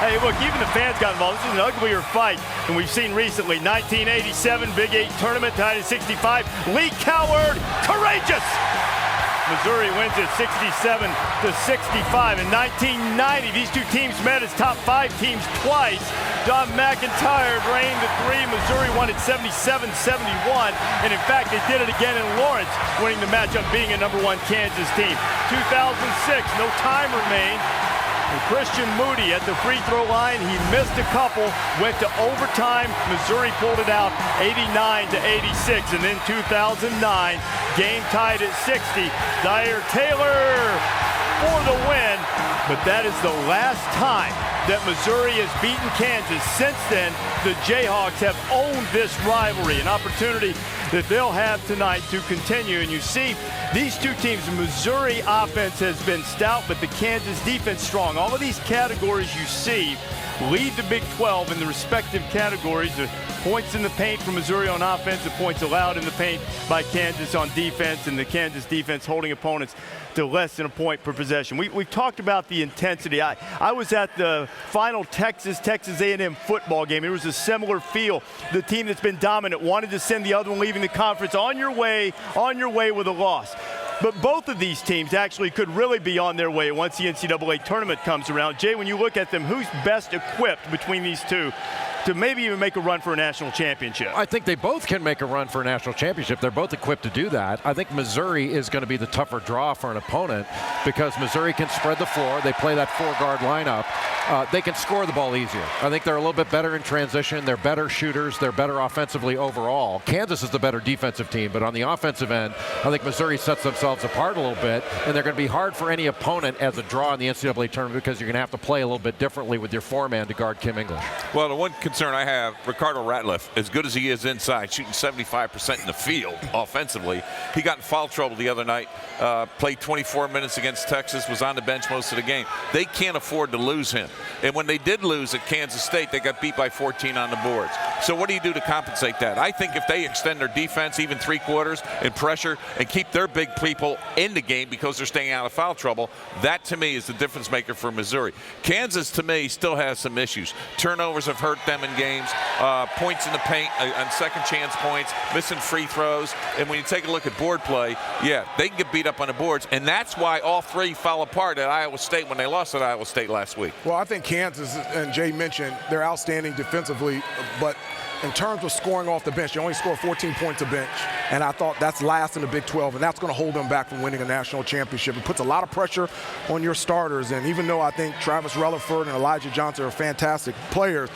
S1: Hey, look, even the fans got involved. This is an uglier fight than we've seen recently. 1987 Big 8 tournament, tied at 65. Lee Coward, courageous! Missouri wins it 67-65. In 1990, these two teams met as top 5 teams twice. Don McIntyre reigned at 3. Missouri won it 77-71. And in fact, they did it again in Lawrence, winning the matchup, being a #1 Kansas team. 2006, no time remained. And Christian Moody at the free throw line, he missed a couple, went to overtime. Missouri pulled it out 89-86. And then 2009, game tied at 60. Dyer Taylor for the win. But that is the last time that Missouri has beaten Kansas. Since then, the Jayhawks have owned this rivalry, an opportunity that they'll have tonight to continue. And you see these two teams, the Missouri offense has been stout, but the Kansas defense strong. All of these categories you see lead the Big 12 in the respective categories. The points in the paint for Missouri on offense, the points allowed in the paint by Kansas on defense, and the Kansas defense holding opponents to less than a point per possession. We've talked about the intensity. I was at the final Texas A&M football game. It was a similar feel. The team that's been dominant wanted to send the other one leaving the conference on your way with a loss. But both of these teams actually could really be on their way once the NCAA tournament comes around. Jay, when you look at them, who's best equipped between these two to maybe even make a run for a national championship?
S5: I think they both can make a run for a national championship. They're both equipped to do that. I think Missouri is going to be the tougher draw for an opponent because Missouri can spread the floor. They play that 4-guard lineup. They can score the ball easier. I think they're a little bit better in transition. They're better shooters. They're better offensively overall. Kansas is the better defensive team, but on the offensive end, I think Missouri sets themselves apart a little bit, and they're going to be hard for any opponent as a draw in the NCAA tournament because you're going to have to play a little bit differently with your 4-man to guard Kim English.
S3: Well, the one concern I have, Ricardo Ratliff, as good as he is inside, shooting 75% in the field offensively, he got in foul trouble the other night, played 24 minutes against Texas, was on the bench most of the game. They can't afford to lose him. And when they did lose at Kansas State, they got beat by 14 on the boards. So what do you do to compensate that? I think if they extend their defense even 3 quarters and pressure and keep their big people in the game because they're staying out of foul trouble, that to me is the difference maker for Missouri. Kansas to me still has some issues. Turnovers have hurt them in games, points in the paint on second chance points, missing free throws. And when you take a look at board play, yeah, they can get beat up on the boards. And that's why all 3 fell apart at Iowa State when they lost at Iowa State last week.
S4: Well, I think Kansas, and Jay mentioned, they're outstanding defensively, but in terms of scoring off the bench, you only score 14 points a bench, and I thought that's last in the Big 12, and that's going to hold them back from winning a national championship. It puts a lot of pressure on your starters, and even though I think Travis Relaford and Elijah Johnson are fantastic players,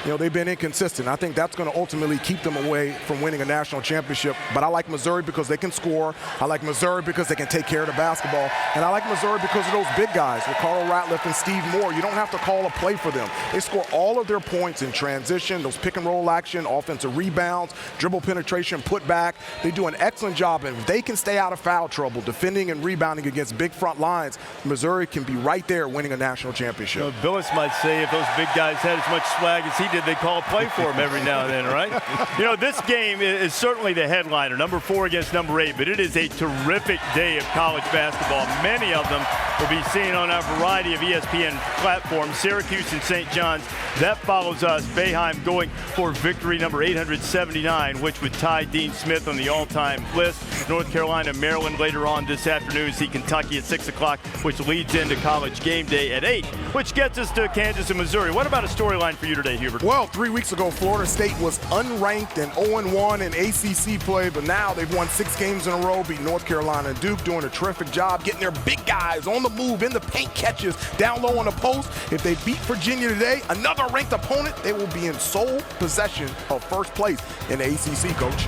S4: you know, they've been inconsistent. I think that's going to ultimately keep them away from winning a national championship. But I like Missouri because they can score. I like Missouri because they can take care of the basketball. And I like Missouri because of those big guys, Ricardo Ratliff and Steve Moore. You don't have to call a play for them. They score all of their points in transition, those pick and roll action, offensive rebounds, dribble penetration, put back. They do an excellent job. And if they can stay out of foul trouble, defending and rebounding against big front lines, Missouri can be right there winning a national championship.
S1: You know, Billis might say if those big guys had as much swag as he did, they call a play for him every now and then, right? You know, this game is certainly the headliner, number 4 against number 8, but it is a terrific day of college basketball. Many of them will be seen on a variety of ESPN platforms. Syracuse and St. John's. That follows us. Boeheim going for victory number 879, which would tie Dean Smith on the all-time list. North Carolina, Maryland later on this afternoon. See Kentucky at 6 o'clock, which leads into College Game Day at 8, which gets us to Kansas and Missouri. What about a storyline for you today, Hubert?
S4: Well, 3 weeks ago, Florida State was unranked and 0-1 in ACC play, but now they've won 6 games in a row, beat North Carolina and Duke, doing a terrific job getting their big guys on the move, in the paint catches, down low on the post. If they beat Virginia today, another ranked opponent, they will be in sole possession of first place in the ACC, Coach.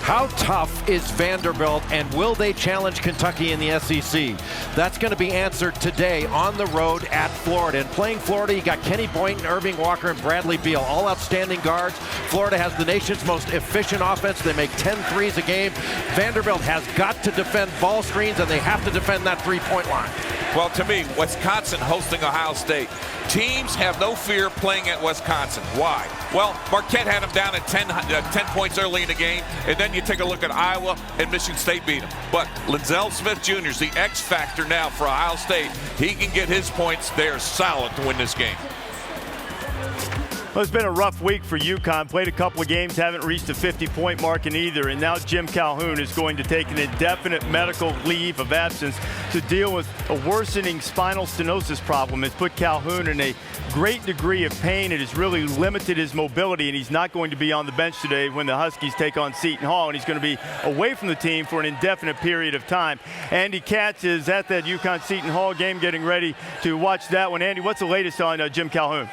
S5: How tough is Vanderbilt, and will they challenge Kentucky in the SEC? That's going to be answered today on the road at Florida. And playing Florida, you got Kenny Boynton, Irving Walker, and Bradley Beal, all outstanding guards. Florida has the nation's most efficient offense. They make 10 threes a game. Vanderbilt has got to defend ball screens, and they have to defend that three-point line.
S3: Well, to me, Wisconsin hosting Ohio State. Teams have no fear playing at Wisconsin. Why? Well, Marquette had them down at 10 points early in the game, and then you take a look at Iowa and Michigan State beat them. But Linzel Smith Jr. is the X factor now for Ohio State. He can get his points. They're solid to win this game.
S1: Well, it's been a rough week for UConn. Played a couple of games, haven't reached the 50-point mark in either. And now Jim Calhoun is going to take an indefinite medical leave of absence to deal with a worsening spinal stenosis problem. It's put Calhoun in a great degree of pain. It has really limited his mobility, and he's not going to be on the bench today when the Huskies take on Seton Hall, and he's going to be away from the team for an indefinite period of time. Andy Katz is at that UConn-Seton Hall game, getting ready to watch that one. Andy, what's the latest on Jim Calhoun?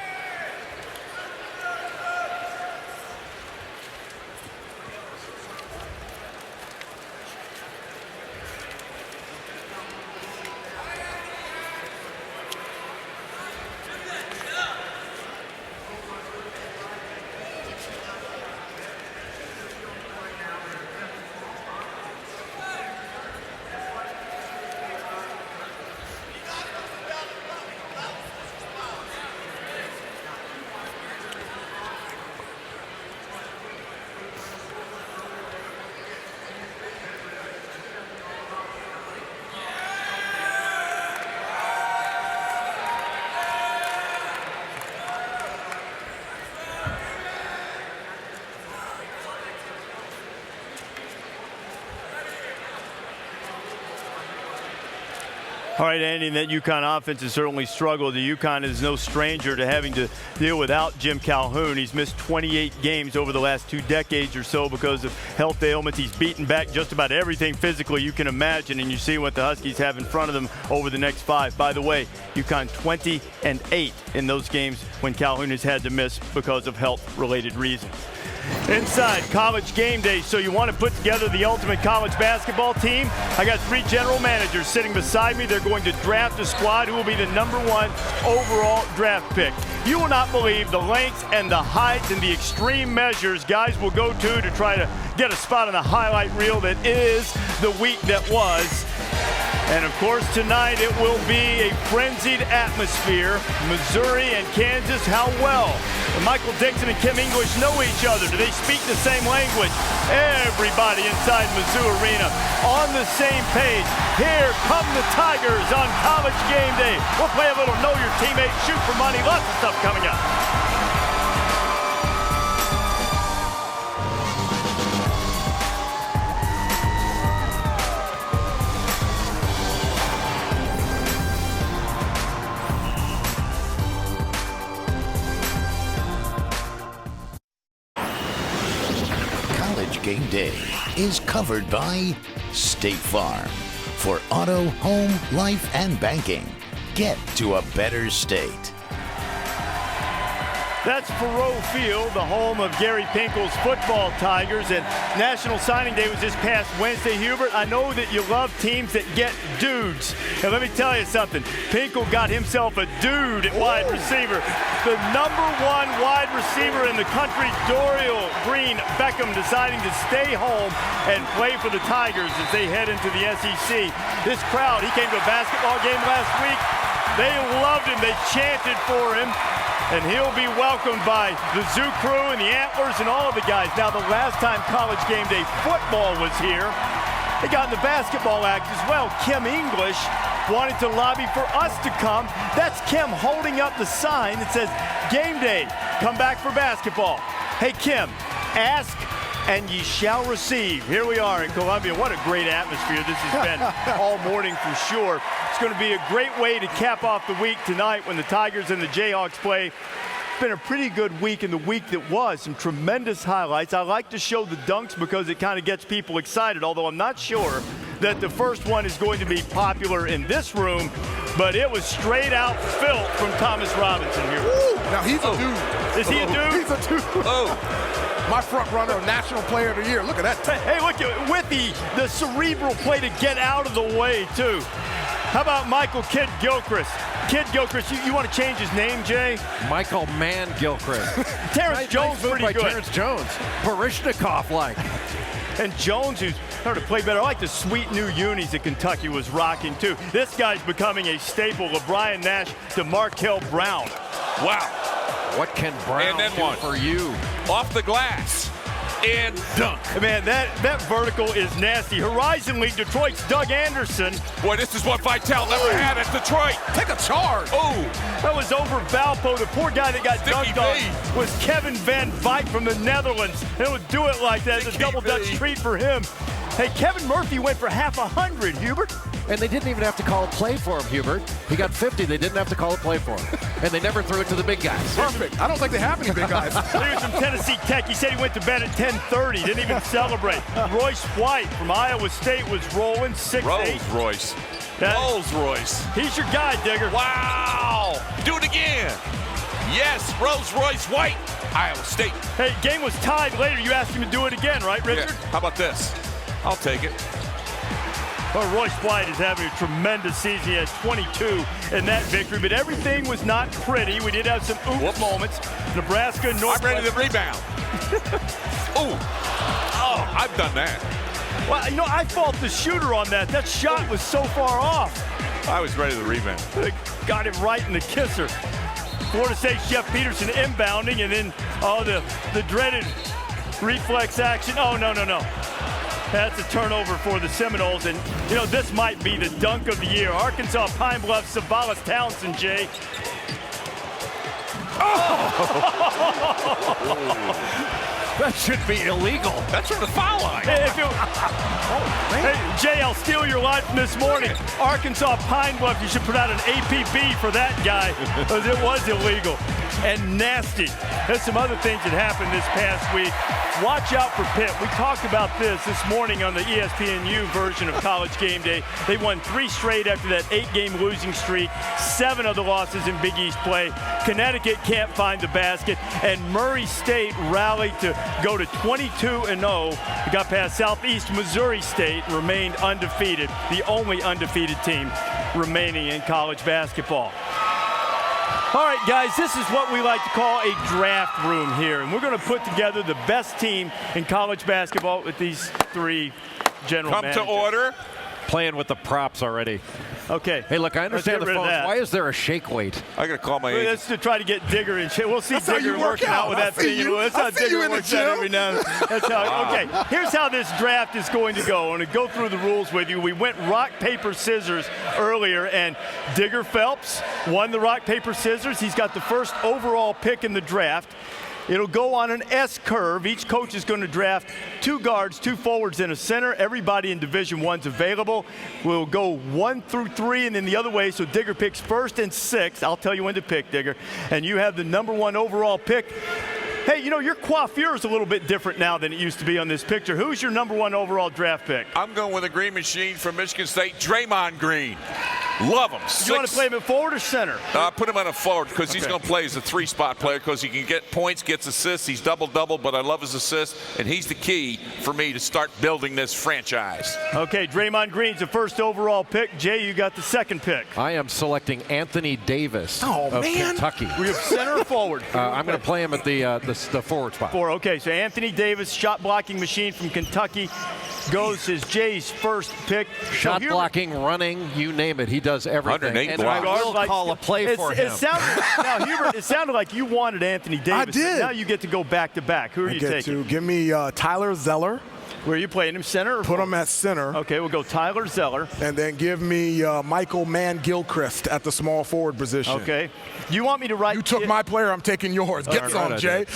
S1: All right, Andy, that UConn offense has certainly struggled. The UConn is no stranger to having to deal without Jim Calhoun. He's missed 28 games over the last 2 decades or so because of health ailments. He's beaten back just about everything physically you can imagine, and you see what the Huskies have in front of them over the next 5. By the way, UConn 20-8 in those games when Calhoun has had to miss because of health-related reasons. Inside College Game Day, so you want to put together the ultimate college basketball team? I got 3 general managers sitting beside me. They're going to draft a squad who will be the #1 overall draft pick. You will not believe the lengths and the heights and the extreme measures guys will go to try to get a spot on the highlight reel that is the week that was. And of course tonight it will be a frenzied atmosphere. Missouri and Kansas, how well Michael Dixon and Kim English know each other. Do they speak the same language? Everybody inside Mizzou Arena on the same page. Here come the Tigers on College Game Day. We'll play a little Know Your Teammate, Shoot for Money. Lots of stuff coming up.
S2: Day is covered by State Farm. For auto, home, life, and banking, get to a better state.
S1: That's Faroe Field, the home of Gary Pinkel's football Tigers, and National Signing Day was this past Wednesday. Hubert, I know that you love teams that get dudes, and let me tell you something. Pinkel got himself a dude at wide receiver. The #1 wide receiver in the country, Dorial Green Beckham, deciding to stay home and play for the Tigers as they head into the SEC. This crowd, he came to a basketball game last week. They loved him. They chanted for him. And he'll be welcomed by the Zoo crew and the Antlers and all of the guys. Now, the last time College Game Day football was here, they got in the basketball act as well. Kim English wanted to lobby for us to come. That's Kim holding up the sign that says, Game Day, come back for basketball. Hey, Kim, ask and ye shall receive. Here we are in Columbia. What a great atmosphere this has been all morning for sure. It's going to be a great way to cap off the week tonight when the Tigers and the Jayhawks play. It's been a pretty good week in the week that was. Some tremendous highlights. I like to show the dunks because it kind of gets people excited, although I'm not sure that the first one is going to be popular in this room, but it was straight out filth from Thomas Robinson here.
S4: Ooh, now he's a dude.
S1: Is he a dude?
S4: He's a dude. My front runner, National Player of the Year. Look at that.
S1: Hey, look, with the cerebral play to get out of the way, too. How about Michael Kid Gilchrist? Kid Gilchrist, you want to change his name, Jay?
S5: Michael Mann Gilchrist.
S1: Terrence Jones, pretty
S5: by
S1: good.
S5: Terrence Jones. Parishnikov-like.
S1: And Jones, who's started to play better. I like the sweet new unis that Kentucky was rocking, too. This guy's becoming a staple. LeBrian Nash to Markel Brown.
S3: Wow.
S5: What can Brown do for you?
S3: Off the glass. And dunk.
S1: Man, that vertical is nasty. Horizon League, Detroit's Doug Anderson.
S3: Boy, this is what Vitale never had at Detroit.
S4: Take a charge.
S3: Oh.
S1: That was over Valpo. The poor guy that got dunked on was Kevin Van Vyk from the Netherlands. And it would do it like that. It's a double Dutch treat for him. Hey, Kevin Murphy went for half 100, Hubert.
S5: And they didn't even have to call a play for him, Hubert. He got 50. They didn't have to call a play for him. And they never threw it to the big guys.
S4: Perfect. I don't think they have any big guys.
S1: He was from Tennessee Tech. He said he went to bed at 10:30. Didn't even celebrate. Royce White from Iowa State was rolling 6'8".
S3: Rolls-Royce. Rolls-Royce.
S1: He's your guy, Digger.
S3: Wow. Do it again. Yes, Rolls-Royce White. Iowa State.
S1: Hey, game was tied later. You asked him to do it again, right, Richard?
S3: Yeah. How about this? I'll take it.
S1: Well, Royce White is having a tremendous season. He had 22 in that victory, but everything was not pretty. We did have some oops moments. Nebraska, North.
S3: I'm ready to rebound. Ooh. Oh, I've done that.
S1: Well, you know, I fault the shooter on that. That shot was so far off.
S3: I was ready to rebound.
S1: Got it right in the kisser. Florida State's Jeff Peterson inbounding, and then, the dreaded reflex action. Oh, no. That's a turnover for the Seminoles, and, you know, this might be the dunk of the year. Arkansas, Pine Bluff, Sabalas Townsend, Jay.
S5: That should be illegal.
S3: That's from the foul line.
S1: Hey, Jay, I'll steal your line from this morning. Arkansas, Pine Bluff, you should put out an APB for that guy, because it was illegal and nasty. There's some other things that happened this past week. Watch out for Pitt. We talked about this morning on the ESPNU version of College Game Day. They won 3 straight after that 8-game losing streak, 7 of the losses in Big East play. Connecticut can't find the basket, and Murray State rallied to go to 22-0. They got past Southeast Missouri State and remained undefeated, the only undefeated team remaining in college basketball. All right, guys, this is what we like to call a draft room here, and we're going to put together the best team in college basketball with these 3 general managers.
S3: Come to order.
S5: Playing with the props already.
S1: Okay.
S5: Hey, look, I understand the phones. Why is there a shake weight?
S3: I got to call my agent.
S1: That's to try to get Digger in shape. We'll see
S4: That's
S1: Digger working out with that thing. That's how Digger works out every now and then. That's how. Okay, here's how this draft is going to go. I'm going to go through the rules with you. We went rock, paper, scissors earlier, and Digger Phelps won the rock, paper, scissors. He's got the first overall pick in the draft. It'll go on an S curve. Each coach is going to draft 2 guards, 2 forwards, and a center. Everybody in Division I's available. We'll go 1 through 3 and then the other way. So Digger picks 1st and 6th. I'll tell you when to pick, Digger. And you have the #1 overall pick. Hey, you know, your coiffure is a little bit different now than it used to be on this picture. Who's your #1 overall draft pick?
S3: I'm going with a green machine from Michigan State, Draymond Green. Love him.
S1: You want to play him at forward or center?
S3: Put him on a forward because he's going to play as a 3-spot player because he can get points, gets assists. He's double-double, but I love his assists, and he's the key for me to start building this franchise.
S1: Okay, Draymond Green's the first overall pick. Jay, you got the second pick.
S5: I am selecting Anthony Davis of Kentucky.
S1: We have center or forward?
S5: I'm going to play him at the forward spot.
S1: Okay, so Anthony Davis, shot blocking machine from Kentucky, goes as Jay's first pick.
S5: Shot blocking, running, you name it. He does everything.
S3: 108
S5: and I will call a play for him.
S1: Now, Hubert, it sounded like you wanted Anthony Davis.
S4: I did.
S1: Now you get to go back-to-back. Who are you taking?
S4: Give me Tyler Zeller.
S1: Where are you playing him, center? Or
S4: Put him at center.
S1: Okay, we'll go Tyler Zeller.
S4: And then give me Michael Mann-Gilchrist at the small forward position.
S1: Okay. You want me to write?
S4: You took my player, I'm taking yours. Get some, Jay.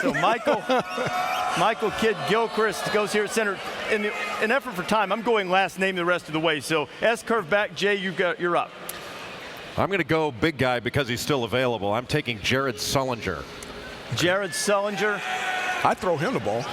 S1: So Michael Kidd Gilchrist goes here at center. In an effort for time, I'm going last name the rest of the way. So S-curve back, Jay, you're up.
S5: I'm going to go big guy because he's still available. I'm taking Jared Sullinger.
S1: Jared Sullinger.
S4: I'd throw him the ball.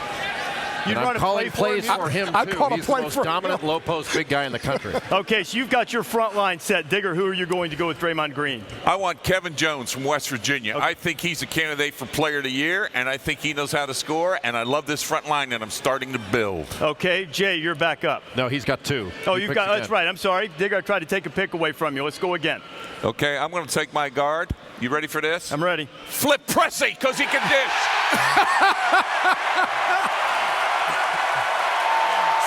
S1: You'd
S5: I'm calling plays for him, too. He's the most dominant low-post big guy in the country.
S1: Okay, so you've got your front line set. Digger, who are you going to go with Draymond Green?
S3: I want Kevin Jones from West Virginia. Okay. I think he's a candidate for Player of the Year, and I think he knows how to score, and I love this front line that I'm starting to build.
S1: Okay, Jay, you're back up.
S5: No, he's got 2.
S1: Oh, you've got – that's right. I'm sorry. Digger, I tried to take a pick away from you. Let's go again.
S3: Okay, I'm going to take my guard. You ready for this?
S1: I'm ready.
S3: Flip Pressey, because he can dish.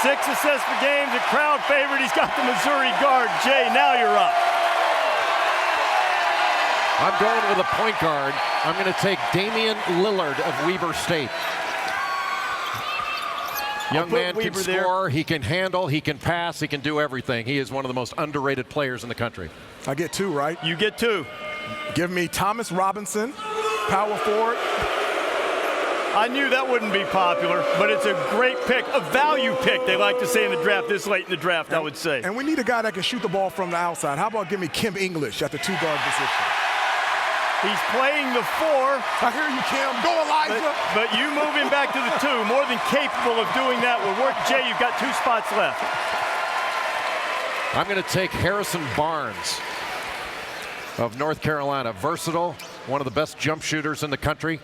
S1: 6 assists per game, the crowd favorite. He's got the Missouri guard. Jay, now you're up.
S5: I'm going with a point guard. I'm going to take Damian Lillard of Weber State. Young man can score, he can handle, he can pass, he can do everything. He is one of the most underrated players in the country.
S4: I get 2, right?
S1: You get 2.
S4: Give me Thomas Robinson, power forward.
S1: I knew that wouldn't be popular, but it's a great pick, a value pick, they like to say in the draft, this late in the draft, I would say.
S4: And we need a guy that can shoot the ball from the outside. How about give me Kim English at the 2-guard position?
S1: He's playing the 4.
S4: I hear you, Kim. Go, Elijah.
S1: But you move him back to the 2, more than capable of doing that. We'll work. Jay, you've got 2 spots left.
S5: I'm going to take Harrison Barnes of North Carolina. Versatile, one of the best jump shooters in the country.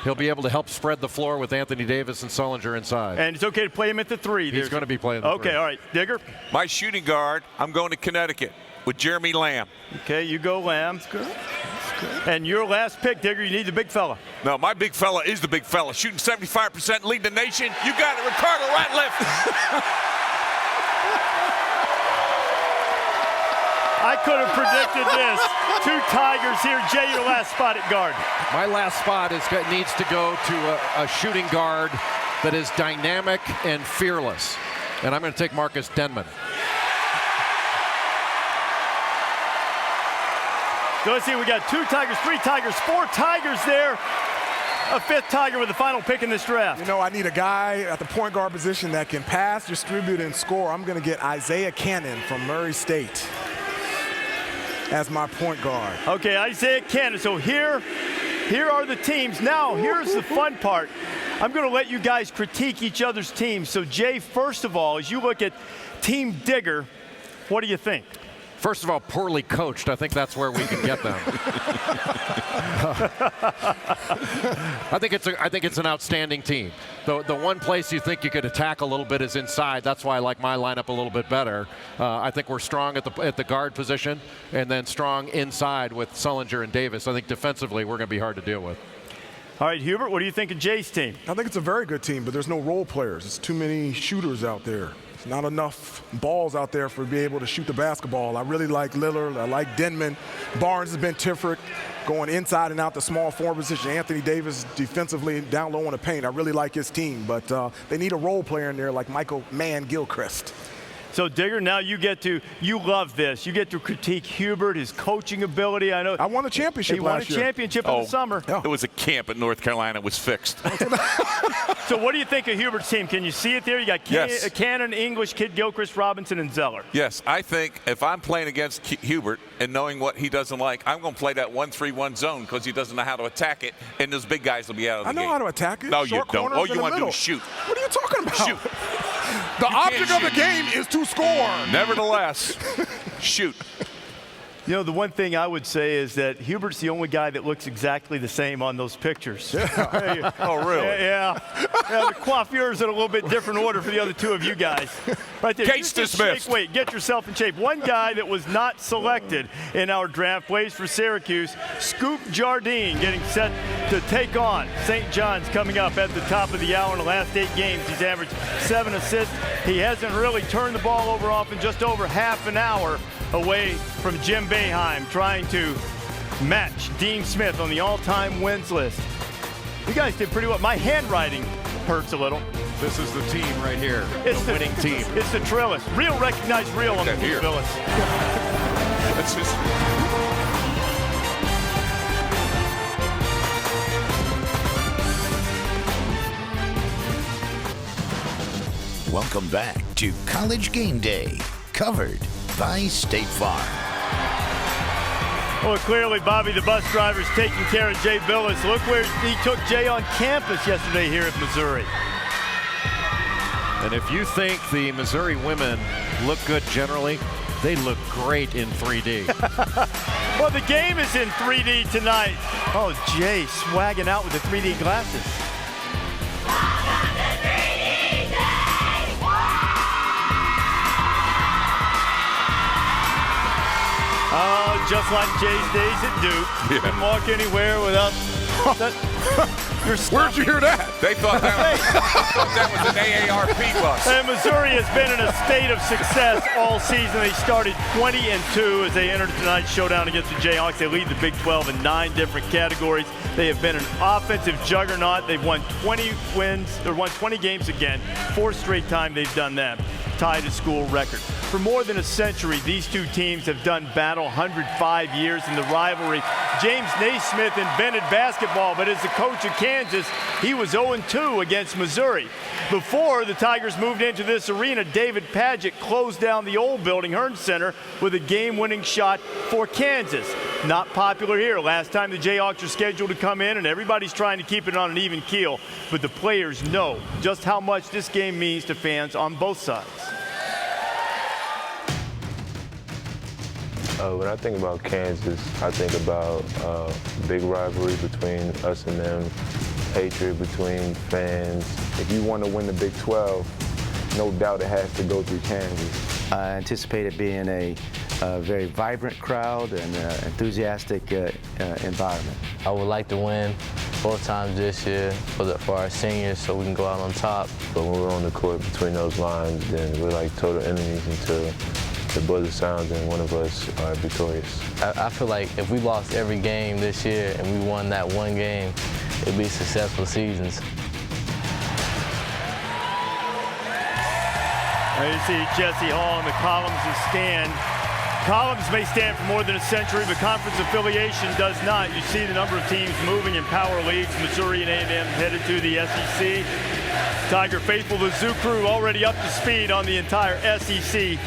S5: He'll be able to help spread the floor with Anthony Davis and Sullinger inside.
S1: And it's okay to play him at the 3.
S5: He's going to be playing the 3.
S1: Okay, all right. Digger?
S3: My shooting guard, I'm going to Connecticut with Jeremy Lamb.
S1: Okay, you go Lamb. That's good. That's good. And your last pick, Digger, you need the big fella.
S3: No, my big fella is the big fella. Shooting 75%, leading the nation. You got it, Ricardo Ratliff.
S1: I could have predicted this. 2 Tigers here. Jay, your last spot at guard.
S5: My last spot needs to go to a shooting guard that is dynamic and fearless. And I'm going to take Marcus Denman.
S1: So let's see, we got 2 Tigers, 3 Tigers, 4 Tigers there. A 5th Tiger with the final pick in this draft.
S4: You know, I need a guy at the point guard position that can pass, distribute, and score. I'm going to get Isaiah Cannon from Murray State as my point guard.
S1: Okay, Isaiah Cannon. So here are the teams. Now, here's the fun part. I'm going to let you guys critique each other's teams. So, Jay, first of all, as you look at Team Digger, what do you think?
S5: First of all, poorly coached. I think that's where we can get them. I think it's an outstanding team. The one place you think you could attack a little bit is inside. That's why I like my lineup a little bit better. I think we're strong at the guard position, and then strong inside with Sullinger and Davis. I think defensively we're going to be hard to deal with.
S1: All right, Hubert, what do you think of Jay's team?
S4: I think it's a very good team, but there's no role players. There's too many shooters out there. Not enough balls out there for be able to shoot the basketball. I really like Lillard. I like Denman. Barnes has been terrific going inside and out the small forward position. Anthony Davis defensively down low in the paint. I really like his team, but they need a role player in there like Michael Mann-Gilchrist.
S1: So, Digger, now you love this. You get to critique Hubert, his coaching ability. I know.
S4: I won a championship last year.
S1: He won a championship in the summer.
S3: It was a camp at North Carolina. It was fixed.
S1: So what do you think of Hubert's team? Can you see it there? You got Cannon, English, Kid Gilchrist, Robinson, and Zeller.
S3: Yes, I think if I'm playing against Hubert and knowing what he doesn't like, I'm going to play that 1-3-1 zone because he doesn't know how to attack it, and those big guys will be out of the game.
S4: I know how to attack it.
S3: No,
S4: Short
S3: you don't.
S4: corners
S3: All you
S4: in
S3: want
S4: the
S3: to do
S4: middle.
S3: is shoot.
S4: What are you talking about?
S3: Shoot.
S4: The object of the game is to score.
S3: Nevertheless, shoot.
S1: You know, the one thing I would say is that Hubert's the only guy that looks exactly the same on those pictures.
S4: Yeah.
S3: Oh, really?
S1: Yeah. The coiffures in a little bit different order for the other two of you guys. Right there.
S3: Case dismissed.
S1: Wait, get yourself in shape. One guy that was not selected in our draft plays for Syracuse, Scoop Jardine, getting set to take on St. John's coming up at the top of the hour. In the last 8 games, he's averaged 7 assists. He hasn't really turned the ball over often, just over half an hour away from Jim Boeheim, trying to match Dean Smith on the all-time wins list. You guys did pretty well. My handwriting hurts a little.
S5: This is the team right here,
S1: It's
S5: the winning team.
S1: It's the Trillis. Real recognized real on the
S3: Here.
S1: Willis.
S3: That's just.
S2: Welcome back to College Game Day, covered by State Farm.
S1: Well, clearly Bobby the bus driver is taking care of Jay Billis. Look where he took Jay on campus yesterday here at Missouri.
S5: And if you think the Missouri women look good generally, they look great in 3D.
S1: Well, the game is in 3D tonight. Oh, Jay swagging out with the 3D glasses. Oh, just like Jay's days at Duke. Couldn't walk anywhere without
S4: Where'd you hear that?
S3: They thought that was an AARP bus.
S1: And Missouri has been in a state of success all season. They started 20-2 as they entered tonight's showdown against the Jayhawks. They lead the Big 12 in 9 different categories. They have been an offensive juggernaut. They've won 20 games again. 4th straight time they've done that. Tied a school record. For more than a century, these two teams have done battle 105 years in the rivalry. James Naismith invented basketball, but as the coach of Kansas, he was 0-2 against Missouri. Before the Tigers moved into this arena, David Padgett closed down the old building, Hearn Center, with a game-winning shot for Kansas. Not popular here. Last time the Jayhawks are scheduled to come in, and everybody's trying to keep it on an even keel. But the players know just how much this game means to fans on both sides.
S8: When I think about Kansas, I think about big rivalry between us and them, hatred between fans. If you want to win the Big 12, no doubt it has to go through Kansas.
S7: I anticipate it being a very vibrant crowd and enthusiastic environment.
S9: I would like to win both times this year for our seniors so we can go out on top.
S8: But when we're on the court between those lines, then we're like total enemies until the buzzer sounds and one of us are victorious.
S9: I feel like if we lost every game this year and we won that one game, it'd be successful seasons.
S1: There you see Jesse Hall in the columns of stand. Columns may stand for more than a century, but conference affiliation does not. You see the number of teams moving in power leagues. Missouri and A&M headed to the SEC. Tiger faithful, the Zoo Crew already up to speed on the entire SEC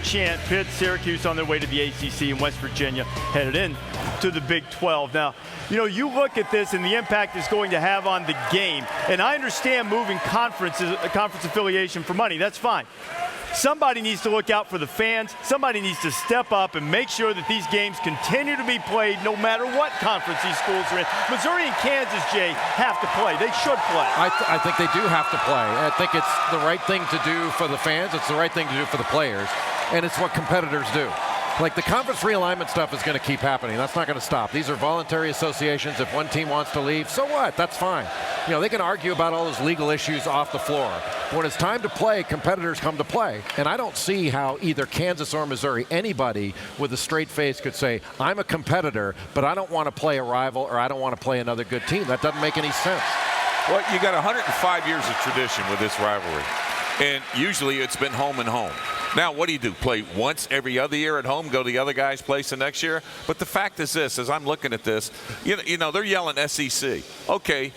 S1: chant. Pitt, Syracuse on their way to the ACC, and West Virginia headed in to the Big 12. Now, you know, you look at this and the impact it's going to have on the game. And I understand moving conference affiliation for money. That's fine. Somebody needs to look out for the fans. Somebody needs to step up and make sure that these games continue to be played no matter what conference these schools are in. Missouri and Kansas, Jay, have to play. They should play.
S5: I think they do have to play. I think it's the right thing to do for the fans. It's the right thing to do for the players. And it's what competitors do. Like the conference realignment stuff is going to keep happening. That's not going to stop. These are voluntary associations. If one team wants to leave, so what? That's fine. You know, they can argue about all those legal issues off the floor. When it's time to play, competitors come to play. And I don't see how either Kansas or Missouri, anybody with a straight face could say, I'm a competitor, but I don't want to play a rival or I don't want to play another good team. That doesn't make any sense.
S3: Well, you got 105 years of tradition with this rivalry. And usually it's been home and home. Now, what do? Play once every other year at home, go to the other guy's place the next year? But the fact is this, as I'm looking at this, you know they're yelling SEC. Okay,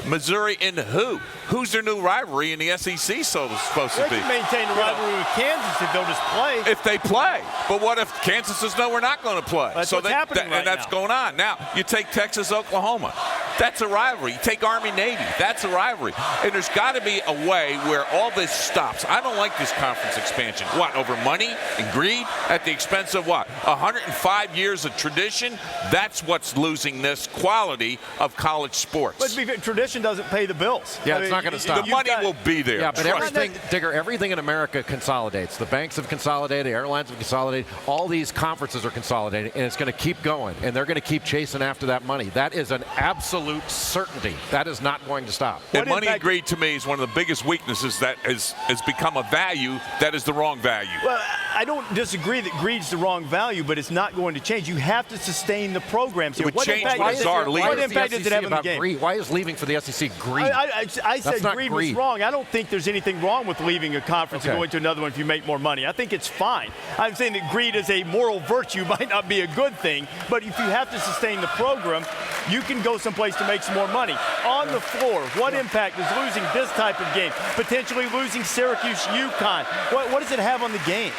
S3: Missouri and who? Who's their new rivalry in the SEC supposed to be?
S1: They can maintain a rivalry with Kansas if they'll just play.
S3: If they play. But what if Kansas says, no, we're not going to play?
S1: That's what's happening right
S3: and that's
S1: now.
S3: going on. Now, you take Texas, Oklahoma. That's a rivalry. You take Army, Navy. That's a rivalry. And there's got to be a way where all this stops. I don't like this conference expansion. What, over money and greed at the expense of what? 105 years of tradition? That's what's losing this quality of college sports.
S1: But tradition doesn't pay the bills.
S5: Yeah, it's not going to stop.
S3: The money will be there.
S5: Yeah, but everything, Digger, everything in America consolidates. The banks have consolidated, airlines have consolidated, all these conferences are consolidating, and it's going to keep going, and they're going to keep chasing after that money. That is an absolute certainty. That is not going to stop.
S3: And money and greed, to me, is one of the biggest weaknesses that has become a value that is the wrong value.
S1: Well, I don't disagree that greed's the wrong value, but it's not going to change. You have to sustain the programs here.
S3: It would change
S1: what
S3: impact
S1: does it have on the game?
S5: Greed? Why is leaving for the SEC greed?
S1: I said greed was wrong. I don't think there's anything wrong with leaving a conference and going to another one if you make more money. I think it's fine. I'm saying that greed as a moral virtue might not be a good thing, but if you have to sustain the program, you can go someplace to make some more money. On the floor, what impact is losing this type of game? Potentially losing Syracuse, UConn. What does it have on the game?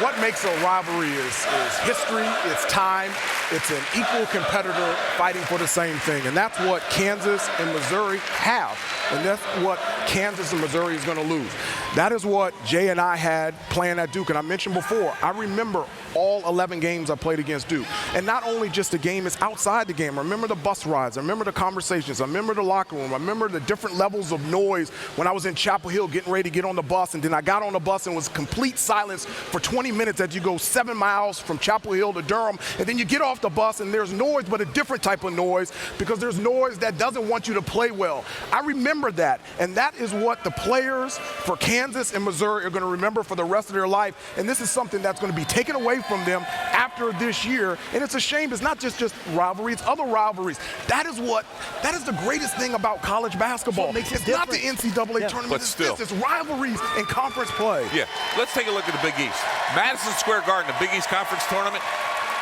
S4: What makes a rivalry is history, it's time, it's an equal competitor fighting for the same thing. And that's what Kansas and Missouri have. And that's what Kansas and Missouri is going to lose. That is what Jay and I had playing at Duke. And I mentioned before, I remember all 11 games I played against Duke. And not only just the game, it's outside the game. I remember the bus rides. I remember the conversations. I remember the locker room. I remember the different levels of noise when I was in Chapel Hill getting ready to get on the bus. And then I got on the bus and was complete silence for 20 minutes as you go 7 miles from Chapel Hill to Durham. And then you get off the bus and there's noise, but a different type of noise because there's noise that doesn't want you to play well. I remember that. And that is what the players for Kansas and Missouri are going to remember for the rest of their life. And this is something that's going to be taken away from them after this year. And it's a shame. It's not just rivalry. It's other rivalries. That is the greatest thing about college basketball. It's not the NCAA tournament.
S3: But still.
S4: It's rivalries and conference play.
S3: Yeah. Let's take a look at the Big East. Madison Square Garden, the Big East Conference Tournament.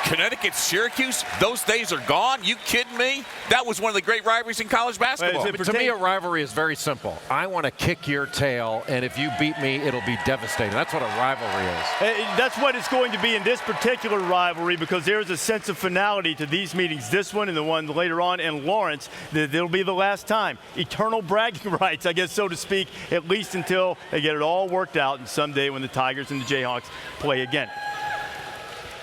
S3: Connecticut, Syracuse, those days are gone. You kidding me? That was one of the great rivalries in college basketball.
S5: To me, a rivalry is very simple. I want to kick your tail, and if you beat me, it'll be devastating. That's what a rivalry is.
S1: That's what it's going to be in this particular rivalry because there's a sense of finality to these meetings, this one and the one later on in Lawrence. It'll be the last time. Eternal bragging rights, I guess, so to speak, at least until they get it all worked out and someday when the Tigers and the Jayhawks play again.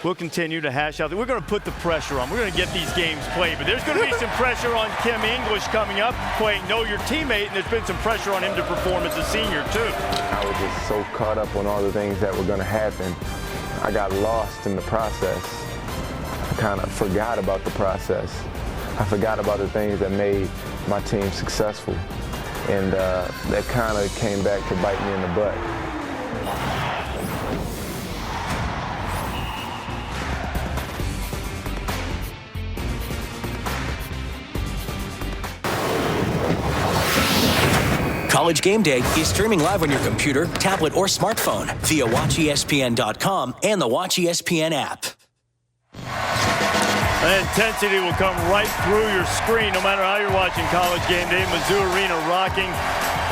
S1: We'll continue to hash out. We're going to put the pressure on. We're going to get these games played. But there's going to be some pressure on Kim English coming up, playing Know Your Teammate, and there's been some pressure on him to perform as a senior, too.
S8: I was just so caught up on all the things that were going to happen. I got lost in the process. I kind of forgot about the process. I forgot about the things that made my team successful. And that kind of came back to bite me in the butt.
S10: College Game Day is streaming live on your computer, tablet, or smartphone via WatchESPN.com and the Watch ESPN app.
S1: The intensity will come right through your screen no matter how you're watching College Game Day. Mizzou Arena rocking,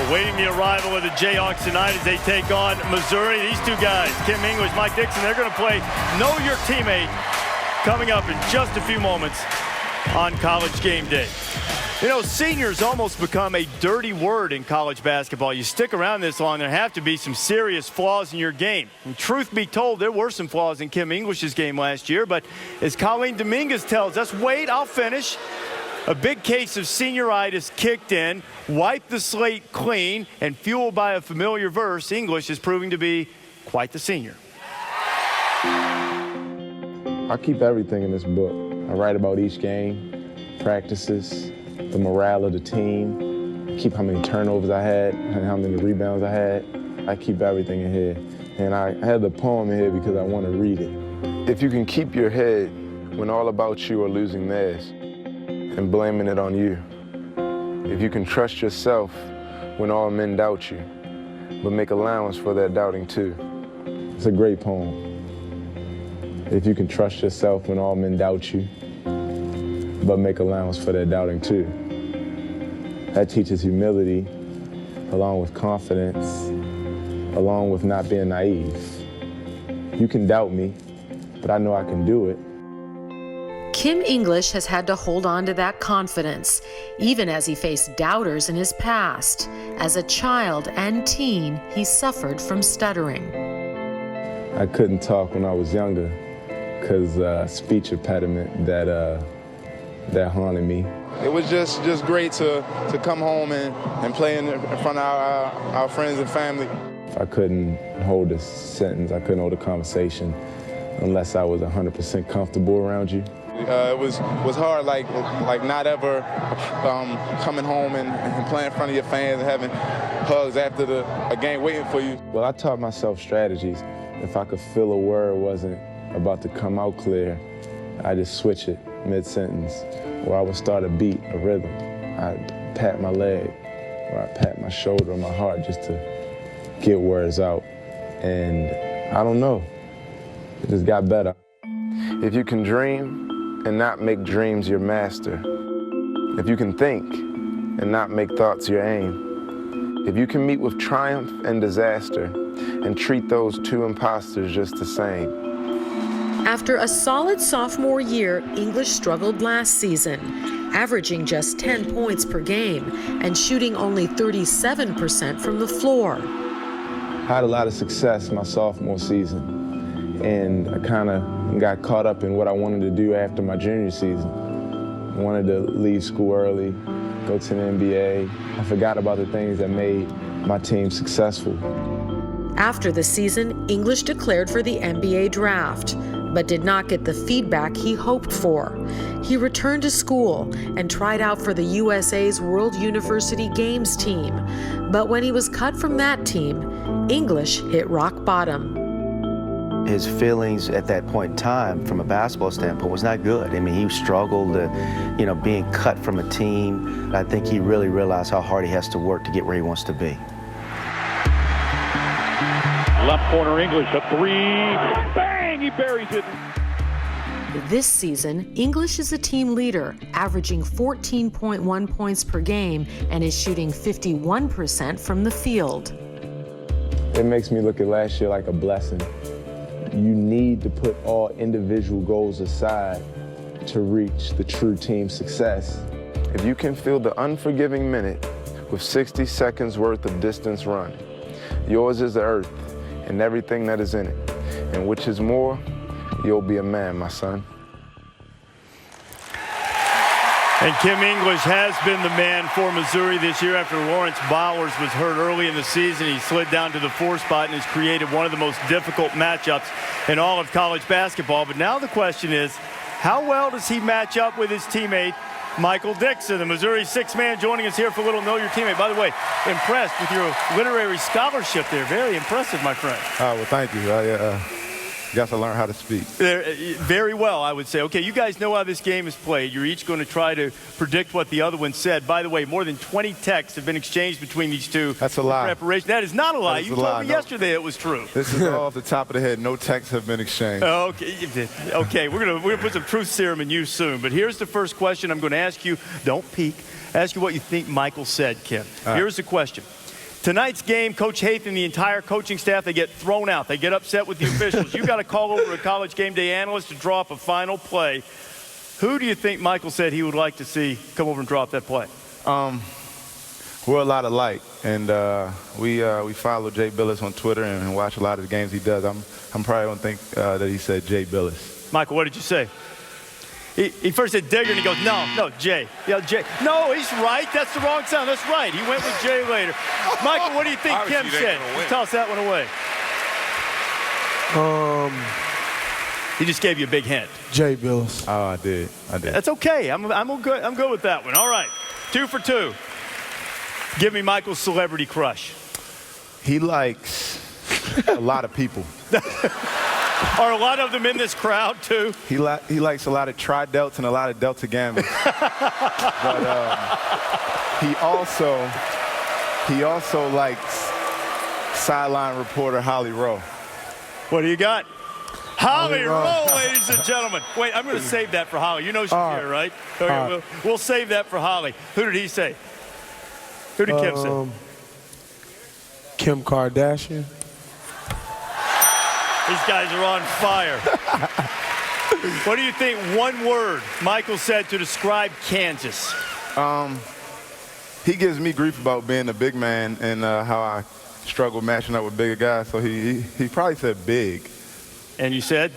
S1: awaiting the arrival of the Jayhawks tonight as they take on Missouri. These two guys, Kim English, Mike Dixon, they're going to play Know Your Teammate coming up in just a few moments on College Game Day. You know, seniors almost become a dirty word in college basketball. You stick around this long, there have to be some serious flaws in your game. And truth be told, there were some flaws in Kim English's game last year, but as Colleen Dominguez tells us, wait, I'll finish. A big case of senioritis kicked in, wiped the slate clean, and fueled by a familiar verse, English is proving to be quite the senior.
S8: I keep everything in this book. I write about each game, practices, the morale of the team, keep how many turnovers I had, and how many rebounds I had. I keep everything in here. And I had the poem in here because I want to read it. If you can keep your head when all about you are losing theirs and blaming it on you. If you can trust yourself when all men doubt you but make allowance for their doubting too. It's a great poem. If you can trust yourself when all men doubt you, but make allowance for their doubting too. That teaches humility, along with confidence, along with not being naive. You can doubt me, but I know I can do it.
S11: Kim English has had to hold on to that confidence, even as he faced doubters in his past. As a child and teen, he suffered from stuttering.
S8: I couldn't talk when I was younger because speech impediment that haunted me.
S4: It was just great to come home and play in front of our friends and family.
S8: I couldn't hold a sentence, I couldn't hold a conversation unless I was 100% comfortable around you.
S4: It was hard, like not ever coming home and playing in front of your fans and having hugs after a game waiting for you.
S8: Well, I taught myself strategies. If I could feel a word wasn't about to come out clear, I just switch it mid-sentence, or I would start a beat, a rhythm. I'd pat my leg, or I'd pat my shoulder or my heart just to get words out. And I don't know, it just got better. If you can dream and not make dreams your master, if you can think and not make thoughts your aim, if you can meet with triumph and disaster and treat those two imposters just the same.
S11: After a solid sophomore year, English struggled last season, averaging just 10 points per game and shooting only 37% from the floor.
S8: I had a lot of success my sophomore season, and I kind of got caught up in what I wanted to do after my junior season. I wanted to leave school early, go to the NBA. I forgot about the things that made my team successful.
S11: After the season, English declared for the NBA draft, but did not get the feedback he hoped for. He returned to school and tried out for the USA's World University Games team. But when he was cut from that team, English hit rock bottom.
S7: His feelings at that point in time, from a basketball standpoint, was not good. I mean, he struggled, being cut from a team. I think he really realized how hard he has to work to get where he wants to be.
S6: Left corner English, a three, bang, he buries it.
S11: This season, English is a team leader, averaging 14.1 points per game and is shooting 51% from the field.
S8: It makes me look at last year like a blessing. You need to put all individual goals aside to reach the true team success. If you can fill the unforgiving minute with 60 seconds worth of distance run, yours is the earth and everything that is in it, and which is more, you'll be a man, my son.
S1: And Kim English has been the man for Missouri this year. After Lawrence Bowers was hurt early in the season, he slid down to the 4 spot and has created one of the most difficult matchups in all of college basketball. But now the question is, how well does he match up with his teammate, Michael Dixon, the Missouri 6-man, joining us here for a little Know Your Teammate. By the way, impressed with your literary scholarship there. Very impressive, my friend.
S4: Well, thank you. I guess I learned how to speak.
S1: Very well, I would say. Okay, you guys know how this game is played. You're each going to try to predict what the other one said. By the way, more than 20 texts have been exchanged between these two.
S4: That's a lie.
S1: Preparation. That is not a lie. You told me yesterday it was true.
S4: This is all off the top of the head. No texts have been exchanged.
S1: Okay, we're gonna put some truth serum in you soon. But here's the first question I'm going to ask you. Don't peek. Ask you what you think Michael said, Kim. Here's the question. Tonight's game, Coach Haith and the entire coaching staff, they get thrown out. They get upset with the officials. You got to call over a College Game Day analyst to draw up a final play. Who do you think Michael said he would like to see come over and draw up that play?
S4: We're a lot alike, and we follow Jay Billis on Twitter and watch a lot of the games he does. I'm probably going to think that he said Jay Billis.
S1: Michael, what did you say? He first said Digger, and he goes, no, Jay. Yeah, Jay. No, he's right. That's the wrong sound. That's right. He went with Jay later. Michael, what do you think Kim said? Toss that one away. He just gave you a big hint.
S4: Jay Billis. Oh, I did.
S1: That's okay. I'm good. I'm good with that one. All right, 2 for 2. Give me Michael's celebrity crush.
S4: He likes a lot of people.
S1: Are a lot of them in this crowd, too?
S4: He likes a lot of tri-delts and a lot of delta gammas. But he also likes
S12: sideline reporter Holly Rowe.
S1: What do you got? Holly Rowe, ladies and gentlemen. Wait, I'm going to save that for Holly. You know she's here, right? Okay, we'll save that for Holly. Who did he say? Who did Kim say?
S6: Kim Kardashian.
S1: These guys are on fire. What do you think one word Michael said to describe Kansas?
S12: He gives me grief about being a big man and how I struggle matching up with bigger guys, so he probably said big.
S1: And you said?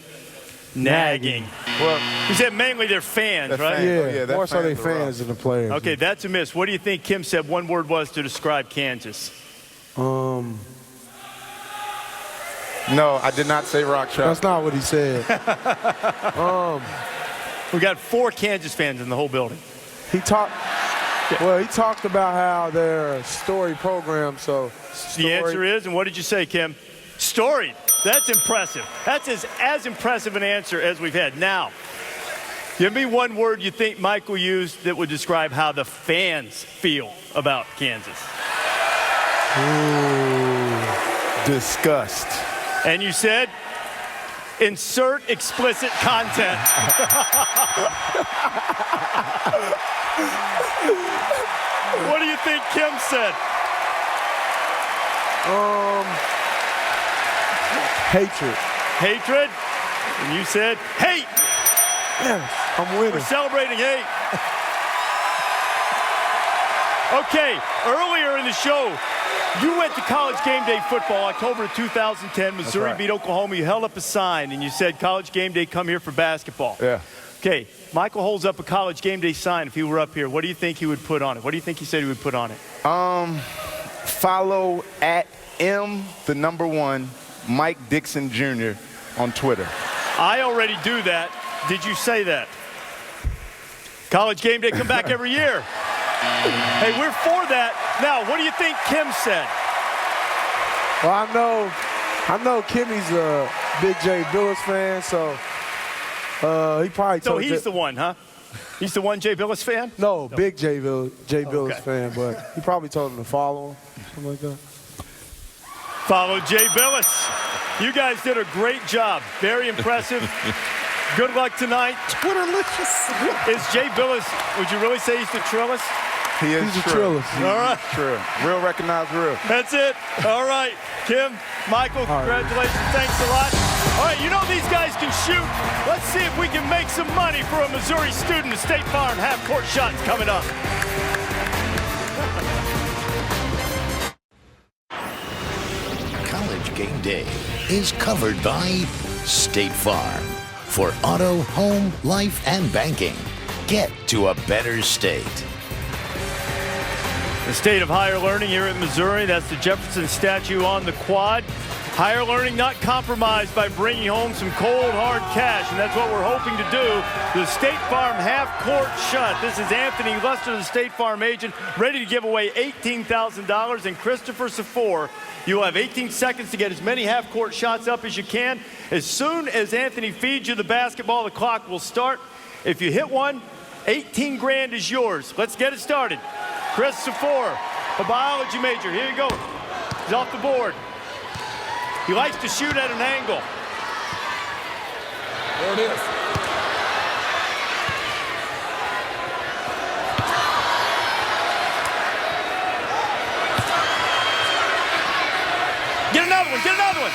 S1: Nagging. Well, you said mainly they're fans, right?
S6: Fans. Yeah, more so they fans than the players.
S1: Okay, that's a miss. What do you think Kim said one word was to describe Kansas?
S12: No, I did not say rock chalk.
S6: That's not what he said.
S1: We got 4 Kansas fans in the whole building.
S6: He talked about how they're a story program, so
S1: the answer is, and what did you say, Kim? Storied. That's impressive. That's as impressive an answer as we've had. Now, give me one word you think Michael used that would describe how the fans feel about Kansas.
S12: Disgust.
S1: And you said, insert explicit content. What do you think Kim said?
S6: Hatred.
S1: Hatred? And you said hate.
S6: Yes, I'm winning.
S1: We're celebrating hate. Okay, earlier in the show, you went to College Game Day football, October of 2010. Missouri beat Oklahoma. You held up a sign, and you said, College Game Day, come here for basketball.
S12: Yeah.
S1: Okay, Michael holds up a College Game Day sign. If he were up here, what do you think he would put on it? What do you think he said he would put on it?
S12: Follow @M1 Mike Dixon Jr. on Twitter.
S1: I already do that. Did you say that? College Game Day come back every year. Hey, we're for that. Now, what do you think Kim said?
S6: Well, I know Kimmy's a big Jay Billis fan, so he probably told.
S1: So he's the one, huh? He's the one Jay Billis fan?
S6: No, big Jay Billis fan, but he probably told him to follow him, something like that.
S1: Follow Jay Billis. You guys did a great job. Very impressive. Good luck tonight.
S4: Twitterlicious.
S1: Is Jay Billis, would you really say he's the Trillist?
S12: He is
S6: He's
S12: true.
S6: a Trillist.
S1: All right.
S12: True. Real recognized real.
S1: That's it. All right. Kim, Michael, congratulations. Thanks a lot. All right, you know these guys can shoot. Let's see if we can make some money for a Missouri student. State Farm half-court shots coming up.
S2: College Game Day is covered by State Farm. For auto, home, life, and banking, get to a better state.
S1: The state of higher learning here in Missouri. That's the Jefferson statue on the quad. Higher learning not compromised by bringing home some cold, hard cash, and that's what we're hoping to do. The State Farm half-court shot. This is Anthony Lester, the State Farm agent, ready to give away $18,000. And Christopher Safor, you'll have 18 seconds to get as many half-court shots up as you can. As soon as Anthony feeds you the basketball, the clock will start. If you hit one, 18 grand is yours. Let's get it started. Chris Safor, a biology major. Here you go. He's off the board. He likes to shoot at an angle.
S4: There it is.
S1: Get another one, get another one.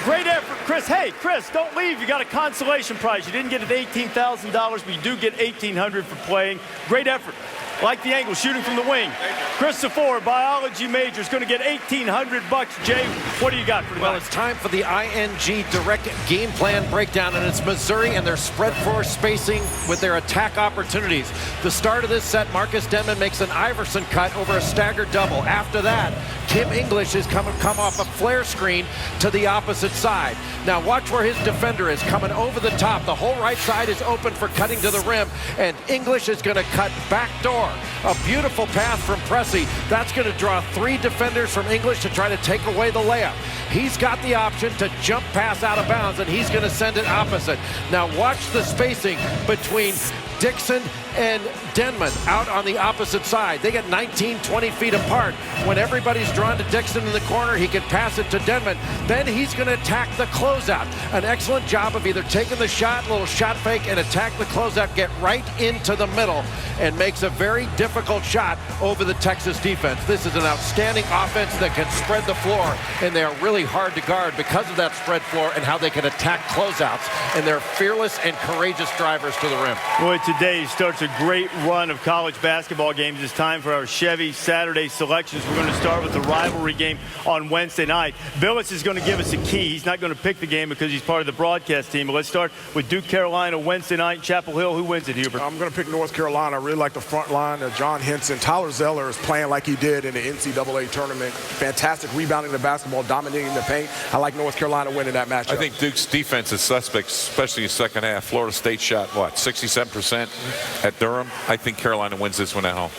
S1: Great effort, Chris. Hey, Chris, don't leave. You got a consolation prize. You didn't get it $18,000, but you do get $1,800 for playing. Great effort. Like the angle, shooting from the wing. Chris Safor, biology major, is going to get $1,800. Jay, what do you got for the
S5: Well, it's time for the ING direct game plan breakdown, and it's Missouri and their spread floor spacing with their attack opportunities. The start of this set, Marcus Denman makes an Iverson cut over a staggered double. After that, Kim English is come off a flare screen to the opposite side. Now watch where his defender is coming over the top. The whole right side is open for cutting to the rim, and English is going to cut back door. A beautiful pass from Pressey. That's going to draw 3 defenders from English to try to take away the layup. He's got the option to jump pass out of bounds, and he's going to send it opposite. Now watch the spacing between Dixon and Denman out on the opposite side. They get 19, 20 feet apart. When everybody's drawn to Dixon in the corner, he can pass it to Denman. Then he's going to attack the closeout. An excellent job of either taking the shot, little shot fake, and attack the closeout, get right into the middle, and makes a very difficult shot over the Texas defense. This is an outstanding offense that can spread the floor, and they are really hard to guard because of that spread floor and how they can attack closeouts. And they're fearless and courageous drivers to the rim.
S1: Boy, today starts a great run of college basketball games. It's time for our Chevy Saturday selections. We're going to start with the rivalry game on Wednesday night. Billis is going to give us a key. He's not going to pick the game because he's part of the broadcast team. But let's start with Duke, Carolina, Wednesday night. Chapel Hill, who wins it, Hubert?
S4: I'm going to pick North Carolina. I really like the front line. John Henson. Tyler Zeller is playing like he did in the NCAA tournament. Fantastic rebounding the basketball, dominating the paint. I like North Carolina winning that matchup.
S3: I think Duke's defense is suspect, especially in the second half. Florida State shot, what, 67% at Durham? I think Carolina wins this one at home.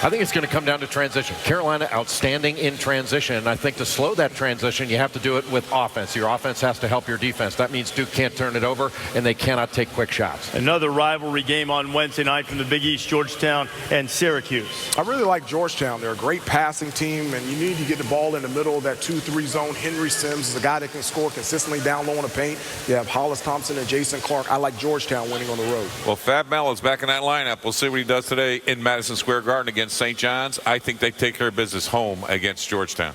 S5: I think it's going to come down to transition. Carolina outstanding in transition, and I think to slow that transition, you have to do it with offense. Your offense has to help your defense. That means Duke can't turn it over, and they cannot take quick shots.
S1: Another rivalry game on Wednesday night from the Big East, Georgetown and Syracuse.
S4: I really like Georgetown. They're a great passing team, and you need to get the ball in the middle of that 2-3 zone. Henry Sims is a guy that can score consistently down low in the paint. You have Hollis Thompson and Jason Clark. I like Georgetown winning on the road.
S3: Well, Fab Melo's back in that lineup. We'll see what he does today in Madison Square Garden against St. John's. I think they take care of business home against Georgetown.